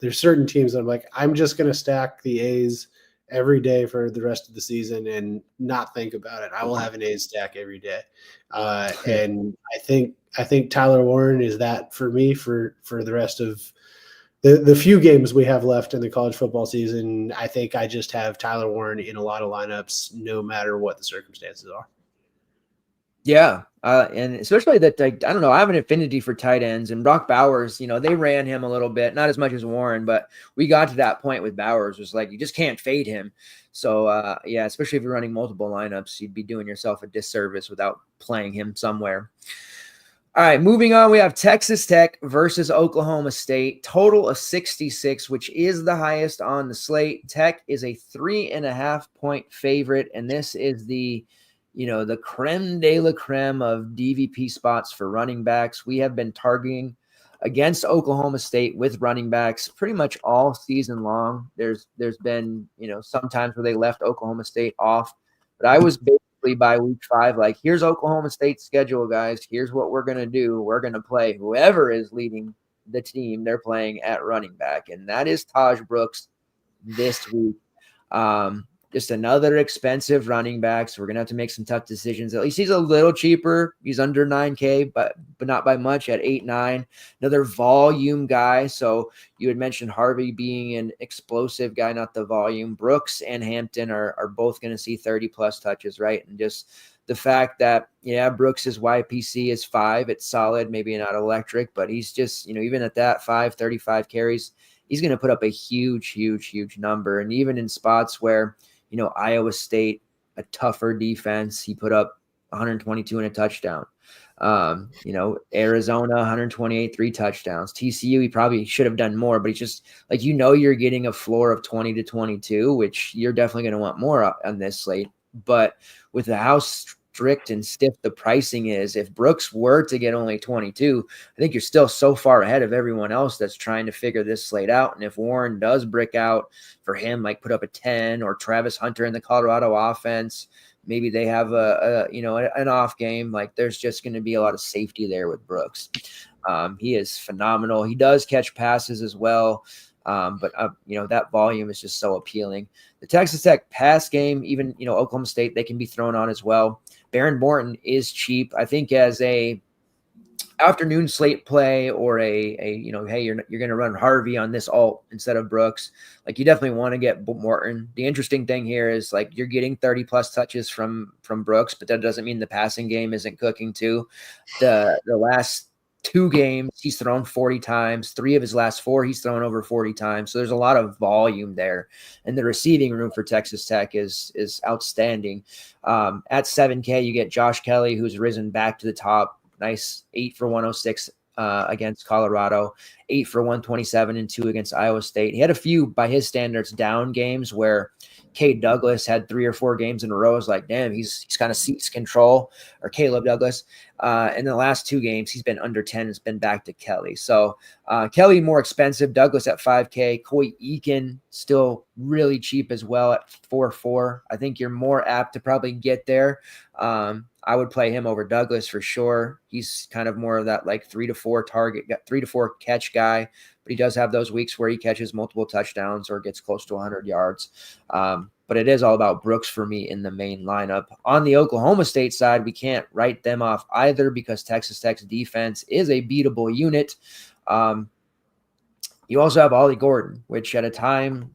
there's certain teams that I'm like, I'm just going to stack the A's every day for the rest of the season and not think about it. I will have an A's stack every day. And I think Tyler Warren is that for me for the rest of the few games we have left in the college football season. I think I just have Tyler Warren in a lot of lineups, no matter what the circumstances are.
Yeah. And especially that, I don't know, I have an affinity for tight ends, and Brock Bowers, they ran him a little bit, not as much as Warren, but we got to that point with Bowers. It was like, you just can't fade him. So yeah, especially if you're running multiple lineups, you'd be doing yourself a disservice without playing him somewhere. All right, moving on, we have Texas Tech versus Oklahoma State. Total of 66, which is the highest on the slate. Tech is a 3.5-point favorite, and this is the creme de la creme of DVP spots for running backs. We have been targeting against Oklahoma State with running backs pretty much all season long. There's been, sometimes where they left Oklahoma State off, but I was basically by week 5, like, here's Oklahoma State's schedule, guys. Here's what we're going to do. We're going to play whoever is leading the team they're playing at running back, and that is Taj Brooks this week. Just another expensive running back, so we're going to have to make some tough decisions. At least he's a little cheaper. He's under 9K, but not by much at 8-9. Another volume guy. So you had mentioned Harvey being an explosive guy, not the volume. Brooks and Hampton are both going to see 30-plus touches, right? And just the fact that, Brooks's YPC is 5. It's solid, maybe not electric, but he's just, even at that 5, 35 carries, he's going to put up a huge, huge, huge number. And even in spots where, Iowa State, a tougher defense, he put up 122 and a touchdown. Arizona, 128, 3 touchdowns. TCU, he probably should have done more, but he's just like, you're getting a floor of 20 to 22, which you're definitely going to want more on this slate. But with the house strict and stiff the pricing is, if Brooks were to get only 22, I think you're still so far ahead of everyone else that's trying to figure this slate out. And if Warren does brick out for him, like put up a 10, or Travis Hunter in the Colorado offense, maybe they have an off game, like, there's just going to be a lot of safety there with Brooks. He is phenomenal. He does catch passes as well. But that volume is just so appealing. The Texas Tech pass game, even, Oklahoma State, they can be thrown on as well. Baron Morton is cheap. I think as a afternoon slate play or hey, you're going to run Harvey on this alt instead of Brooks. Like, you definitely want to get Morton. The interesting thing here is, like, you're getting 30 plus touches from Brooks, but that doesn't mean the passing game isn't cooking too. The last 2 games, he's thrown 40 times. 3 of his last 4, he's thrown over 40 times. So there's a lot of volume there. And the receiving room for Texas Tech is outstanding. At 7K, you get Josh Kelly, who's risen back to the top. Nice 8 for 106 against Colorado, 8 for 127 and 2 against Iowa State. He had a few, by his standards, down games where Cade Douglas had 3 or 4 games in a row. It's like, damn, he's kind of seized control, or Caleb Douglas. In the last 2 games, he's been under 10. It's been back to Kelly. So Kelly more expensive. Douglas at 5K. Coy Eakin still really cheap as well at 4.4. I think you're more apt to probably get there. I would play him over Douglas for sure. He's kind of more of that like 3 to 4 target, 3 to 4 catch guy, but he does have those weeks where he catches multiple touchdowns or gets close to 100 yards. But it is all about Brooks for me in the main lineup. On the Oklahoma State side, we can't write them off either because Texas Tech's defense is a beatable unit. You also have Ollie Gordon, which at a time,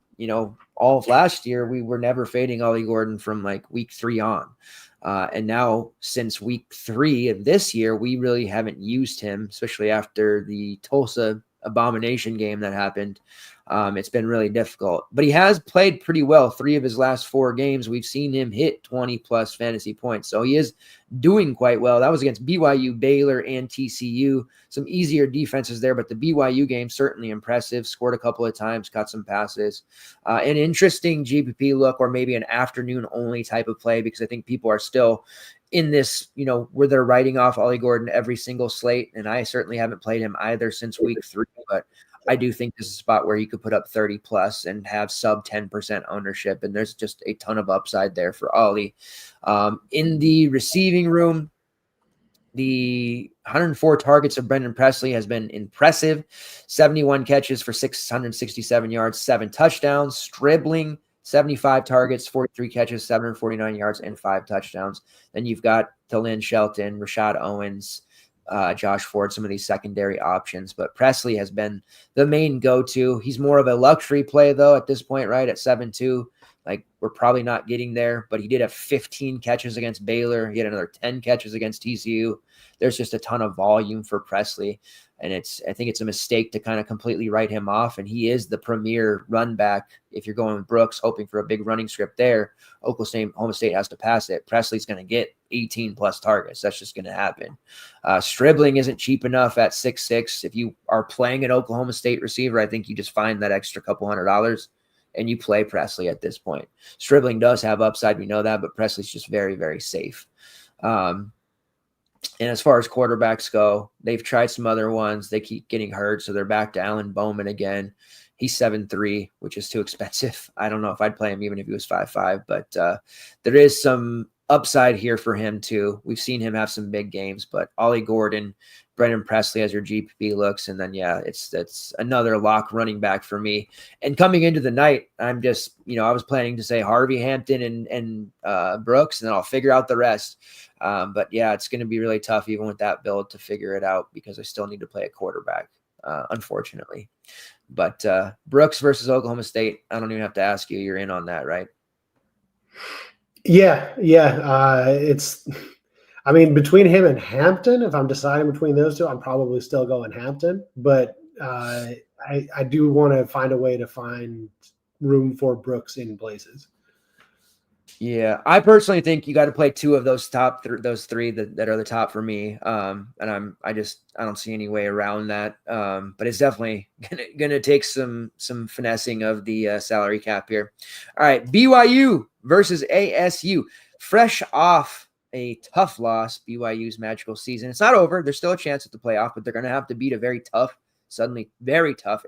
all of last year, we were never fading Ollie Gordon from like week 3 on. And now since week 3 of this year, we really haven't used him, especially after the Tulsa abomination game that happened. It's been really difficult, but he has played pretty well. 3 of his last 4 games, we've seen him hit 20 plus fantasy points. So he is doing quite well. That was against BYU, Baylor, and TCU. Some easier defenses there, but the BYU game certainly impressive. Scored a couple of times, caught some passes. An interesting GPP look, or maybe an afternoon only type of play, because I think people are still in this, where they're writing off Ollie Gordon every single slate. And I certainly haven't played him either since week 3, but I do think this is a spot where you could put up 30 plus and have sub 10% ownership. And there's just a ton of upside there for Ollie. In the receiving room, the 104 targets of Brendan Presley has been impressive. 71 catches for 667 yards, 7 touchdowns. Stribling, 75 targets, 43 catches, 749 yards, and 5 touchdowns. Then you've got Lynn Shelton, Rashad Owens, Josh Ford, some of these secondary options. But Presley has been the main go-to. He's more of a luxury play, though, at this point, right? At 7.2. Like, we're probably not getting there, but he did have 15 catches against Baylor. He had another 10 catches against TCU. There's just a ton of volume for Presley, and I think it's a mistake to kind of completely write him off. And he is the premier run back. If you're going with Brooks, hoping for a big running script there, Oklahoma State has to pass it. Presley's going to get 18 plus targets. That's just going to happen. Stribling isn't cheap enough at 6.6. If you are playing an Oklahoma State receiver, I think you just find that extra couple $100 and you play Presley at this point. Stribling does have upside, we know that, but Presley's just very, very safe. And as far as quarterbacks go, they've tried some other ones. They keep getting hurt, so they're back to Alan Bowman again. He's 7.3, which is too expensive. I don't know if I'd play him even if he was 5.5, but there is some upside here for him too. We've seen him have some big games, but Ollie Gordon, Brendan Presley as your GPP looks, and then that's another lock running back for me. And coming into the night, I'm just I was planning to say Harvey, Hampton, and Brooks, and then I'll figure out the rest. But yeah, it's going to be really tough even with that build to figure it out because I still need to play a quarterback, unfortunately. But Brooks versus Oklahoma State, I don't even have to ask you. You're in on that, right?
Yeah. I mean, between him and Hampton, if I'm deciding between those two, I'm probably still going Hampton. But I do want to find a way to find room for Brooks in places.
Yeah, I personally think you got to play 2 of those those 3 that are the top for me. And I don't see any way around that. But it's definitely gonna take some finessing of the salary cap here. All right, BYU versus ASU, fresh off a tough loss. BYU's magical season. It's not over. There's still a chance at the playoff, but they're gonna have to beat a very tough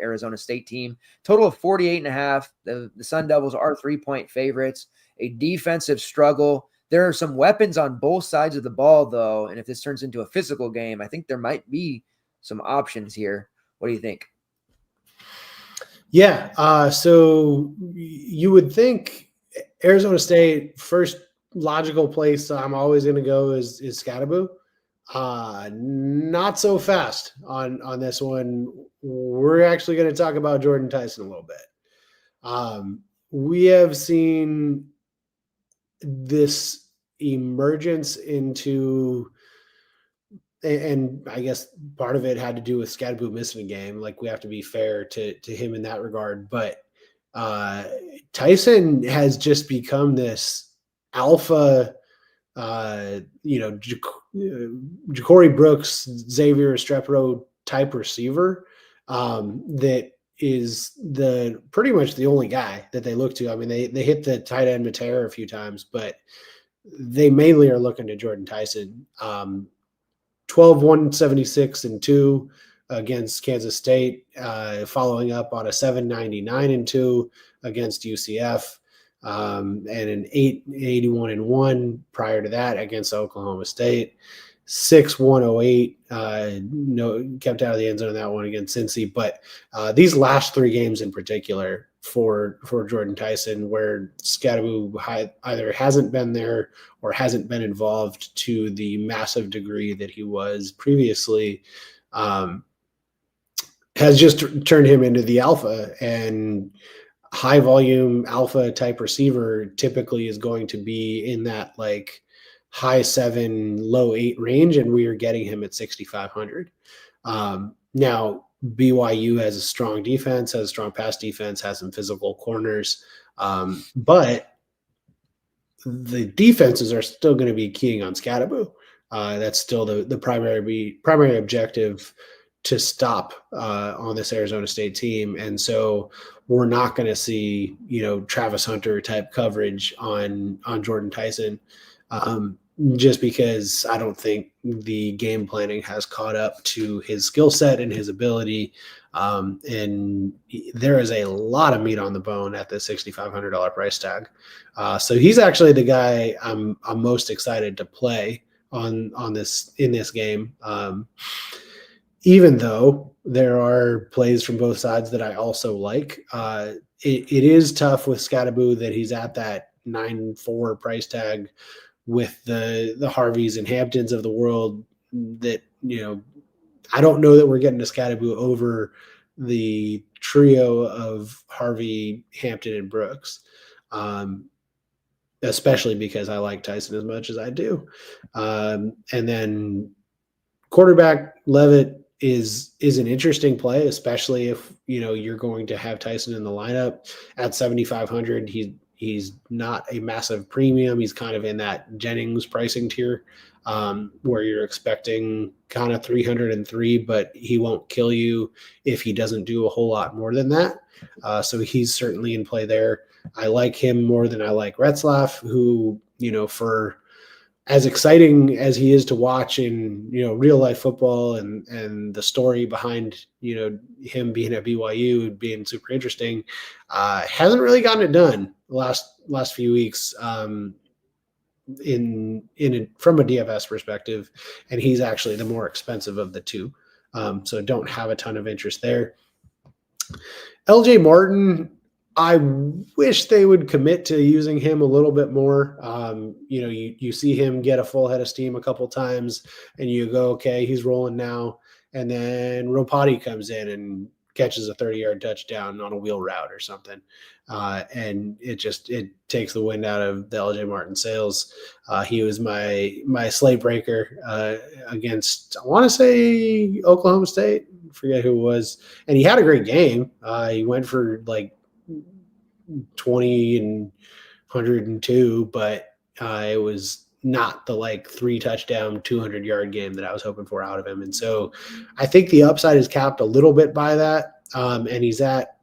Arizona State team. Total of 48.5. The Sun Devils are 3-point favorites. A defensive struggle. There are some weapons on both sides of the ball, though, and if this turns into a physical game, I think there might be some options here. What do you think?
Yeah. So you would think Arizona State, first logical place I'm always going to go is Scatterboo. Not so fast on this one. We're actually going to talk about Jordan Tyson a little bit. We have seen this emergence into, and I guess part of it had to do with Scadaboo missing a game. Like, we have to be fair to him in that regard. But Tyson has just become this alpha, Ja'Cory Brooks, Xavier Restrepo type receiver that is pretty much the only guy that they look to. I mean, they hit the tight end Matera a few times, but they mainly are looking to Jordan Tyson. 12, 176 and 2 against Kansas State, following up on a 799 and 2 against UCF, and an 881 and 1 prior to that against Oklahoma State. 6-108, kept out of the end zone in that one against Cincy. But these last three games in particular for Jordan Tyson, where Scadaboo either hasn't been there or hasn't been involved to the massive degree that he was previously, has just turned him into the alpha. And high volume alpha type receiver typically is going to be in that like high 7, low 8 range, and we are getting him at 6,500. Now, BYU has a strong defense, has a strong pass defense, has some physical corners, but the defenses are still going to be keying on Scadaboo. That's still the primary objective to stop on this Arizona State team. And so we're not going to see, Travis Hunter type coverage on Jordan Tyson, just because I don't think the game planning has caught up to his skill set and his ability. And there is a lot of meat on the bone at the $6,500 price tag. So he's actually the guy I'm most excited to play in this game. Even though there are plays from both sides that I also like, it is tough with Scadaboo that he's at that 9.4 price tag with the Harveys and Hamptons of the world. That, I don't know that we're getting to Scadaboo over the trio of Harvey, Hampton, and Brooks, especially because I like Tyson as much as I do. And then quarterback Levitt is an interesting play, especially if you're going to have Tyson in the lineup at 7,500. He's not a massive premium. He's kind of in that Jennings pricing tier, where you're expecting kind of 303, but he won't kill you if he doesn't do a whole lot more than that. So he's certainly in play there. I like him more than I like Retzlaff, who, for as exciting as he is to watch in, real life football and the story behind, him being at BYU being super interesting, hasn't really gotten it done the last few weeks, from a DFS perspective. And he's actually the more expensive of the two. So don't have a ton of interest there. LJ Martin, I wish they would commit to using him a little bit more. You see him get a full head of steam a couple times and you go, okay, he's rolling now. And then Ropati comes in and catches a 30-yard touchdown on a wheel route or something. And it takes the wind out of the LJ Martin sails. He was my slate breaker against, I want to say, Oklahoma State. I forget who it was. And he had a great game. He went for like 20 and 102, but it was not the like 3 touchdown 200-yard game that I was hoping for out of him. And so I think the upside is capped a little bit by that, and he's at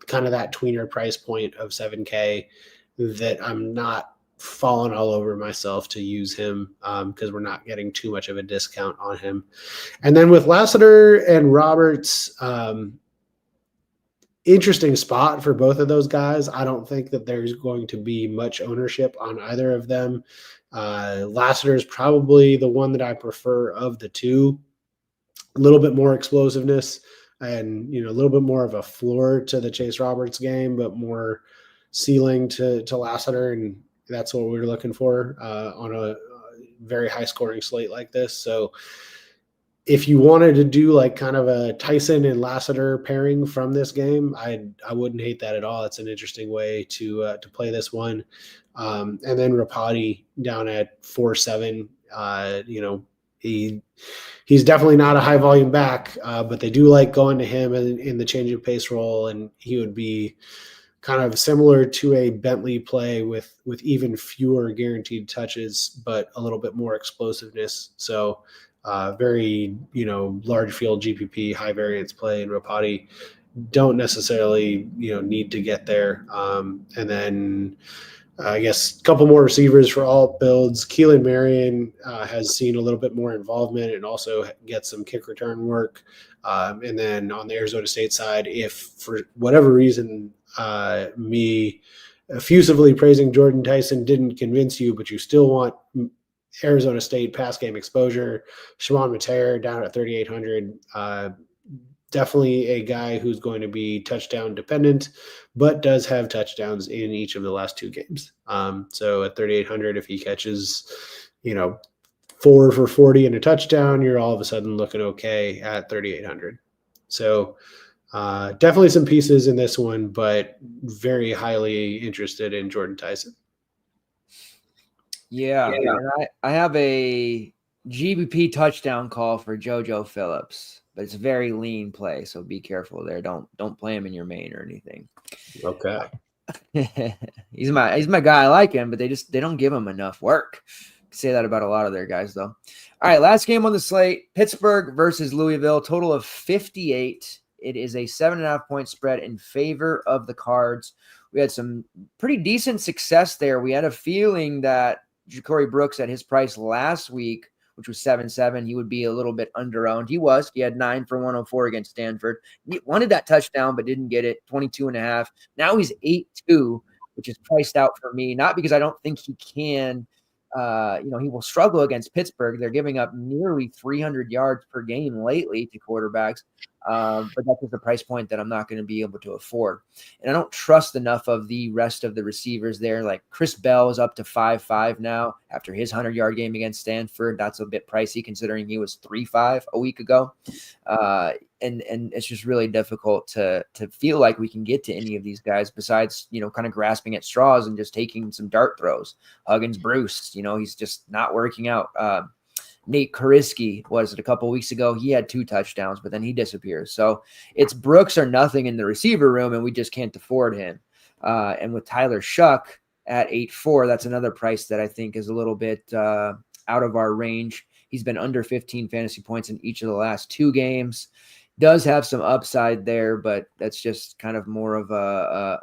kind of that tweener price point of 7K that I'm not falling all over myself to use him, because we're not getting too much of a discount on him. And then with Lassiter and Roberts, interesting spot for both of those guys. I don't think that there's going to be much ownership on either of them. Lassiter is probably the one that I prefer of the two. A little bit more explosiveness, and a little bit more of a floor to the Chase Roberts game, but more ceiling to Lassiter, and that's what we're looking for on a very high scoring slate like this. So if you wanted to do like kind of a Tyson and Lassiter pairing from this game, I wouldn't hate that at all. It's an interesting way to play this one. And then Rapati down at 4-7. He's definitely not a high volume back, but they do like going to him in the change of pace role, and he would be kind of similar to a Bentley play with even fewer guaranteed touches, but a little bit more explosiveness. So very, large field GPP, high variance play, and Rapati don't necessarily, need to get there. And then I guess a couple more receivers for alt builds. Keelan Marion has seen a little bit more involvement and also gets some kick return work. And then on the Arizona State side, if for whatever reason me effusively praising Jordan Tyson didn't convince you, but you still want Arizona State pass game exposure, Shimon Mateer down at 3,800. Definitely a guy who's going to be touchdown dependent, but does have touchdowns in each of the last two games. So at 3,800, if he catches, 4 for 40 and a touchdown, you're all of a sudden looking okay at 3,800. So definitely some pieces in this one, but very highly interested in Jordan Tyson.
Yeah. And I have a GBP touchdown call for JoJo Phillips, but it's a very lean play, so be careful there. Don't play him in your main or anything.
Okay.
He's my guy. I like him, but they don't give him enough work. Say that about a lot of their guys, though. All right, last game on the slate: Pittsburgh versus Louisville. Total of 58. It is a 7.5 point spread in favor of the Cards. We had some pretty decent success there. We had a feeling that Ja'Cory Brooks at his price last week, which was 7-7, he would be a little bit under-owned. He was. He had 9 for 104 against Stanford. He wanted that touchdown, but didn't get it, 22.5. Now he's 8-2, which is priced out for me, not because I don't think he can. He will struggle against Pittsburgh. They're giving up nearly 300 yards per game lately to quarterbacks. But that's just a price point that I'm not going to be able to afford. And I don't trust enough of the rest of the receivers there. Like Chris Bell is up to 5.5 now after his 100-yard game against Stanford. That's a bit pricey considering he was 3.5 a week ago. And it's just really difficult to feel like we can get to any of these guys besides, kind of grasping at straws and just taking some dart throws. Huggins, Bruce, he's just not working out. Nate Kariski was it a couple of weeks ago? He had 2 touchdowns, but then he disappears. So it's Brooks or nothing in the receiver room, and we just can't afford him. And with Tyler Shuck at 8.4, that's another price that I think is a little bit out of our range. He's been under 15 fantasy points in each of the last 2 games. Does have some upside there, but that's just kind of more of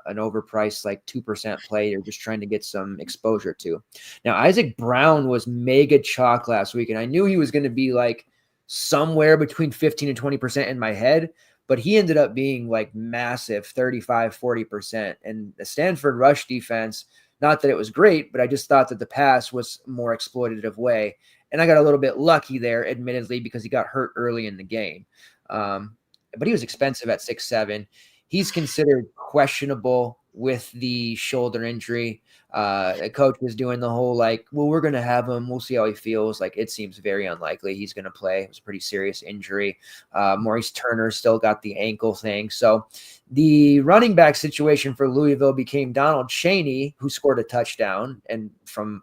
an overpriced, like 2% play you're just trying to get some exposure to. Now, Isaac Brown was mega chalk last week, and I knew he was going to be like somewhere between 15 and 20% in my head, but he ended up being like massive, 35, 40%. And the Stanford rush defense, not that it was great, but I just thought that the pass was more exploitative way. And I got a little bit lucky there, admittedly, because he got hurt early in the game. But he was expensive at 6.7. He's considered questionable with the shoulder injury. The coach was doing the whole we're going to have him. We'll see how he feels. It seems very unlikely he's going to play. It was a pretty serious injury. Maurice Turner still got the ankle thing. So the running back situation for Louisville became Donald Chaney, who scored a touchdown and from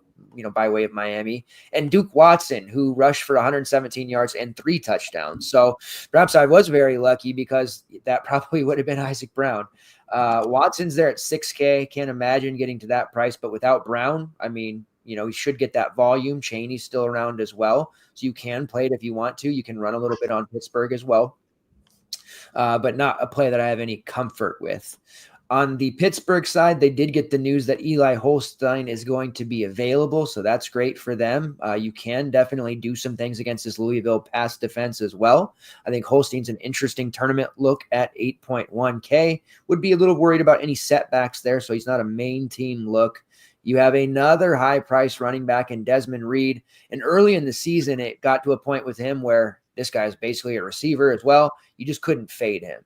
by way of Miami, and Duke Watson, who rushed for 117 yards and 3 touchdowns. So perhaps I was very lucky because that probably would have been Isaac Brown. Watson's there at 6K. Can't imagine getting to that price, but without Brown, he should get that volume. Chaney's still around as well. So you can play it if you want to. You can run a little bit on Pittsburgh as well, but not a play that I have any comfort with. On the Pittsburgh side, they did get the news that Eli Holstein is going to be available, so that's great for them. You can definitely do some things against this Louisville pass defense as well. I think Holstein's an interesting tournament look at 8.1K. Would be a little worried about any setbacks there, so he's not a main team look. You have another high-priced running back in Desmond Reed, and early in the season, it got to a point with him where this guy is basically a receiver as well. You just couldn't fade him.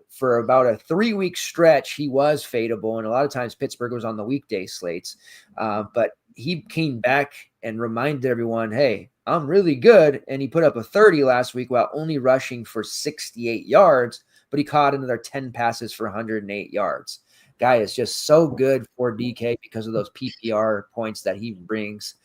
For about a 3-week stretch, he was fadeable, and a lot of times Pittsburgh was on the weekday slates. But he came back and reminded everyone, hey, I'm really good. And he put up a 30 last week while only rushing for 68 yards, but he caught another 10 passes for 108 yards. Guy is just so good for DK because of those PPR points that he brings.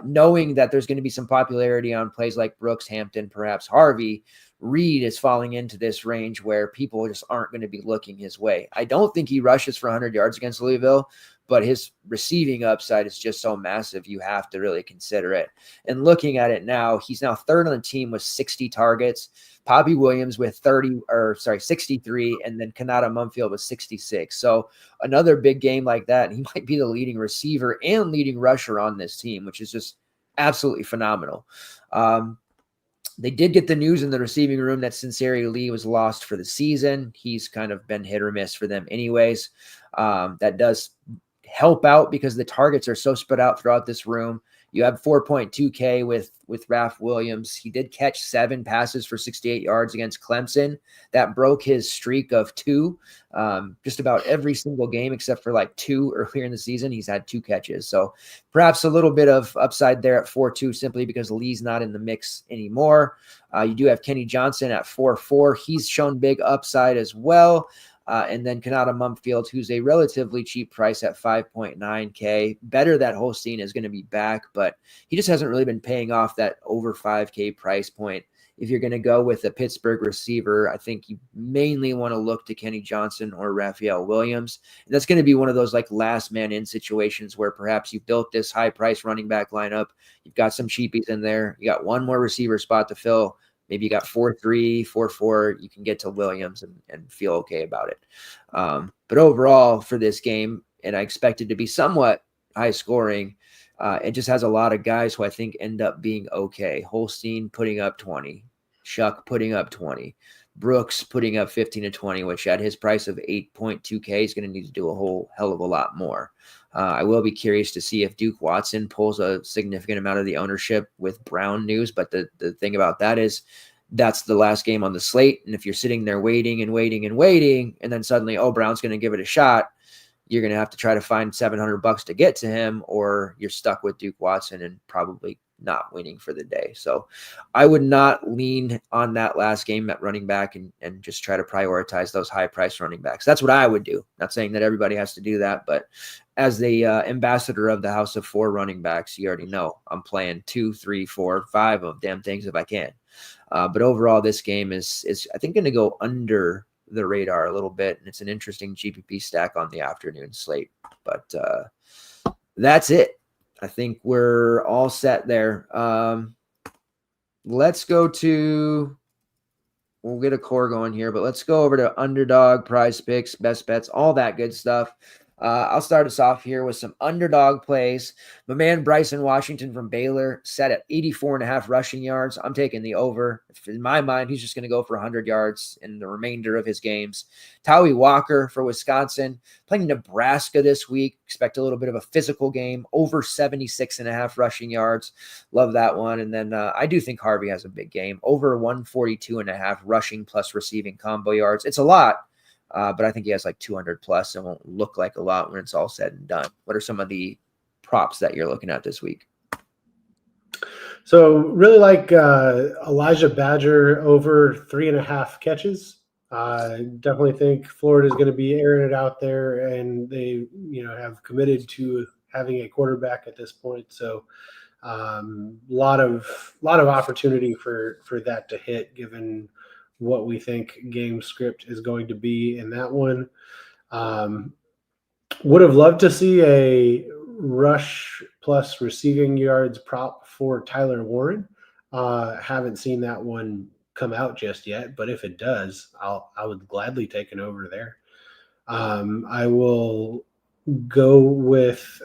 Knowing that there's going to be some popularity on plays like Brooks, Hampton, perhaps Harvey, Reed is falling into this range where people just aren't going to be looking his way. I don't think he rushes for 100 yards against Louisville, but his receiving upside is just so massive. You have to really consider it. And looking at it now, he's now third on the team with 60 targets. Poppy Williams with 63, and then Kanata Mumfield with 66. So another big game like that, and he might be the leading receiver and leading rusher on this team, which is just absolutely phenomenal. They did get the news in the receiving room that Sincere Lee was lost for the season. He's kind of been hit or miss for them anyways. That does help out because the targets are so spread out throughout this room. You have 4.2K with Raph Williams. He did catch 7 passes for 68 yards against Clemson. That broke his streak of 2. Just about every single game except for like 2 earlier in the season, he's had 2 catches. So perhaps a little bit of upside there at 4.2 simply because Lee's not in the mix anymore. You do have Kenny Johnson at 4.4. He's shown big upside as well. And then Kanata Mumfield, who's a relatively cheap price at 5.9K. Better that Holstein is going to be back, but he just hasn't really been paying off that over 5K price point. If you're going to go with a Pittsburgh receiver, I think you mainly want to look to Kenny Johnson or Raphael Williams. And that's going to be one of those like last man in situations where perhaps you built this high price running back lineup. You've got some cheapies in there. You got one more receiver spot to fill. Maybe you got 4.3, 4.4. You can get to Williams and feel okay about it. But overall for this game, and I expect it to be somewhat high scoring, it just has a lot of guys who I think end up being okay. Holstein putting up 20. Shuck putting up 20. Brooks putting up 15 to 20, which at his price of 8.2K is going to need to do a whole hell of a lot more. I will be curious to see if Duke Watson pulls a significant amount of the ownership with Brown news. But the thing about that is that's the last game on the slate. And if you're sitting there waiting, and then suddenly, Brown's going to give it a shot, you're going to have to try to find $700 to get to him, or you're stuck with Duke Watson and probably not winning for the day. So I would not lean on that last game at running back and just try to prioritize those high price running backs. That's what I would do. Not saying that everybody has to do that, but as the ambassador of the House of 4 running backs, you already know I'm playing 2, 3, 4, 5 of damn things if I can. But overall, this game is I think going to go under the radar a little bit, and it's an interesting GPP stack on the afternoon slate. But that's it. I think we're all set there. Let's go to, we'll get a core going here, but let's go over to Underdog, PrizePicks, best bets, all that good stuff. I'll start us off here with some underdog plays. My man Bryson Washington from Baylor set at 84.5 rushing yards. I'm taking the over. In my mind, he's just going to go for 100 yards in the remainder of his games. Tawi Walker for Wisconsin, playing Nebraska this week. Expect a little bit of a physical game, over 76.5 rushing yards. Love that one. And then I do think Harvey has a big game, over 142.5 rushing plus receiving combo yards. It's a lot. But I think he has like 200 plus and won't look like a lot when it's all said and done. What are some of the props that you're looking at this week?
So really like Elijah Badger over 3.5 catches. Definitely think Florida is going to be airing it out there, and they have committed to having a quarterback at this point. So lot of opportunity for that to hit, given what we think game script is going to be in that one. Would have loved to see a rush plus receiving yards prop for Tyler Warren. Haven't seen that one come out just yet, but if it does, I would gladly take an over there. I will go with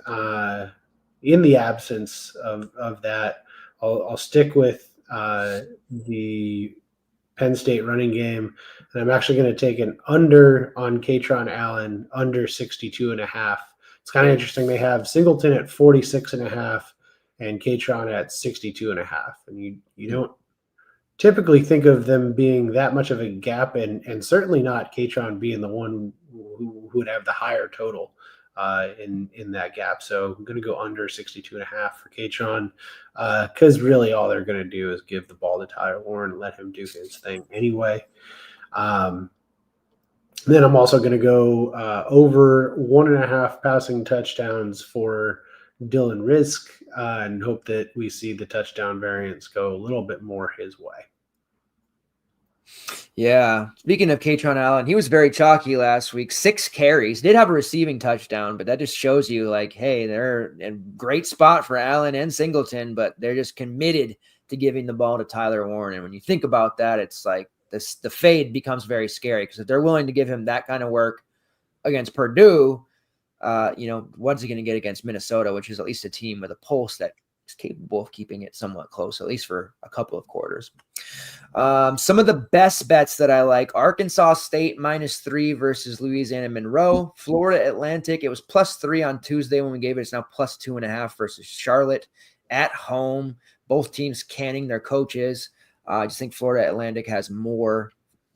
in the absence of that, I'll stick with the Penn State running game, and I'm actually going to take an under on Katron Allen, under 62.5. It's kind of interesting. They have Singleton at 46.5 and Katron at 62.5, and you typically think of them being that much of a gap, and certainly not Katron being the one who would have the higher total in that gap. So I'm going to go under 62.5 for Katron because really all they're going to do is give the ball to Tyler Warren and let him do his thing anyway. Then I'm also going to go over 1.5 passing touchdowns for Dylan Risk and hope that we see the touchdown variance go a little bit more his way.
Yeah. Speaking of Katron Allen, he was very chalky last week. 6 carries. Did have a receiving touchdown, but that just shows you like, hey, they're in a great spot for Allen and Singleton, but they're just committed to giving the ball to Tyler Warren. And when you think about that, it's like the fade becomes very scary because if they're willing to give him that kind of work against Purdue, what's he going to get against Minnesota, which is at least a team with a pulse that is capable of keeping it somewhat close, at least for a couple of quarters. Some of the best bets that I like: Arkansas State -3 versus Louisiana Monroe, Florida Atlantic. It was +3 on Tuesday when we gave it. It's now +2.5 versus Charlotte at home. Both teams canning their coaches. I just think Florida Atlantic has more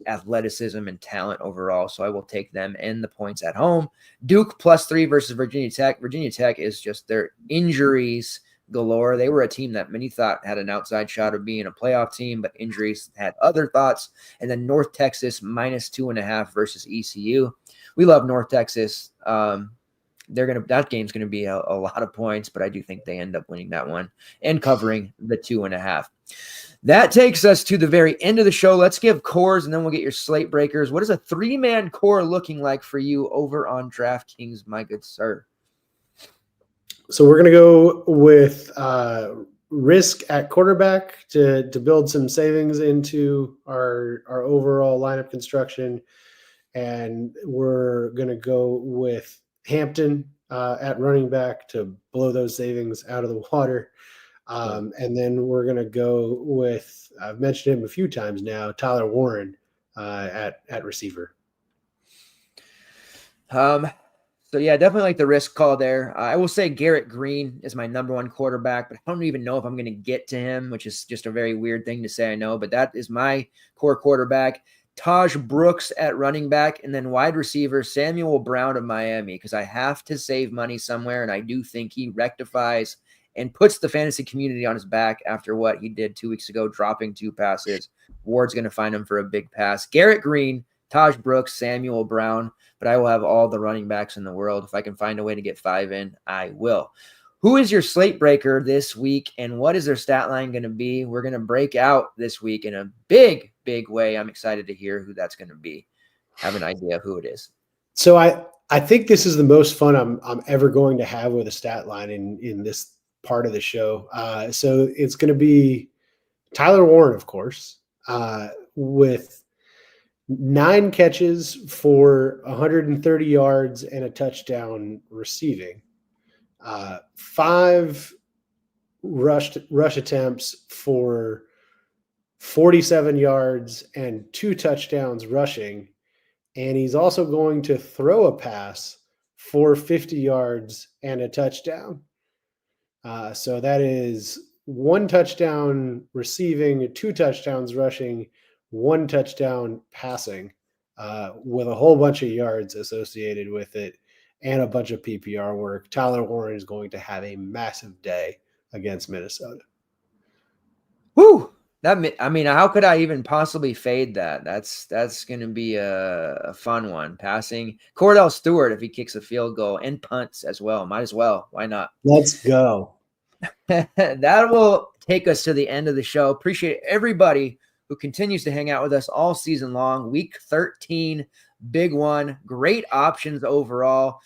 athleticism and talent overall, so I will take them and the points at home. Duke +3 versus Virginia Tech. Virginia Tech is just their injuries galore. They were a team that many thought had an outside shot of being a playoff team, but injuries had other thoughts. And then North Texas -2.5 versus ECU. We love North Texas. That game's gonna be a lot of points, but I do think they end up winning that one and covering the 2.5. That takes us to the very end of the show. Let's give cores, and then we'll get your slate breakers. What is a 3-man core looking like for you over on DraftKings, my good sir?
So we're going to go with Risk at quarterback to build some savings into our overall lineup construction. And we're going to go with Hampton at running back to blow those savings out of the water. And then we're going to go with, I've mentioned him a few times now, Tyler Warren at receiver.
So yeah, definitely like the risk call there. I will say Garrett Green is my number 1 quarterback, but I don't even know if I'm going to get to him, which is just a very weird thing to say, I know, but that is my core quarterback. Taj Brooks at running back, and then wide receiver Samuel Brown of Miami, because I have to save money somewhere, and I do think he rectifies and puts the fantasy community on his back after what he did 2 weeks ago, dropping 2 passes. Ward's going to find him for a big pass. Garrett Green, Taj Brooks, Samuel Brown, but I will have all the running backs in the world. If I can find a way to get 5 in, I will. Who is your slate breaker this week, and what is their stat line going to be? We're going to break out this week in a big, big way. I'm excited to hear who that's going to be. I have an idea of who it is.
So I think this is the most fun I'm ever going to have with a stat line in this part of the show. So it's going to be Tyler Warren, of course, with 9 catches for 130 yards and a touchdown receiving, 5 rush attempts for 47 yards and 2 touchdowns rushing. And he's also going to throw a pass for 50 yards and a touchdown. So that is 1 touchdown receiving, 2 touchdowns rushing, 1 touchdown passing, with a whole bunch of yards associated with it and a bunch of PPR work. Tyler Warren is going to have a massive day against Minnesota.
Woo! How could I even possibly fade that? That's going to be a fun one. Passing Cordell Stewart, if he kicks a field goal, and punts as well. Might as well. Why not?
Let's go.
That will take us to the end of the show. Appreciate everybody who continues to hang out with us all season long. Week 13, big one. Great options overall.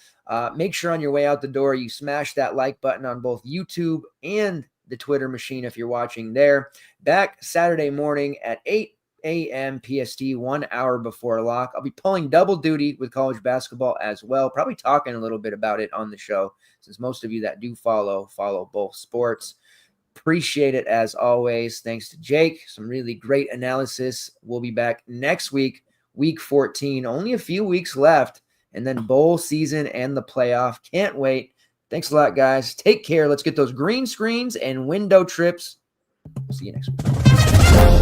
Make sure on your way out the door, you smash that like button on both YouTube and the Twitter machine if you're watching there. Back Saturday morning at 8 a.m. PST, 1 hour before lock. I'll be pulling double duty with college basketball as well. Probably talking a little bit about it on the show, since most of you that do follow both sports. Appreciate it as always. Thanks to Jake. Some really great analysis. We'll be back next week, week 14. Only a few weeks left, and then bowl season and the playoff. Can't wait. Thanks a lot, guys. Take care. Let's get those green screens and window trips. See you next week.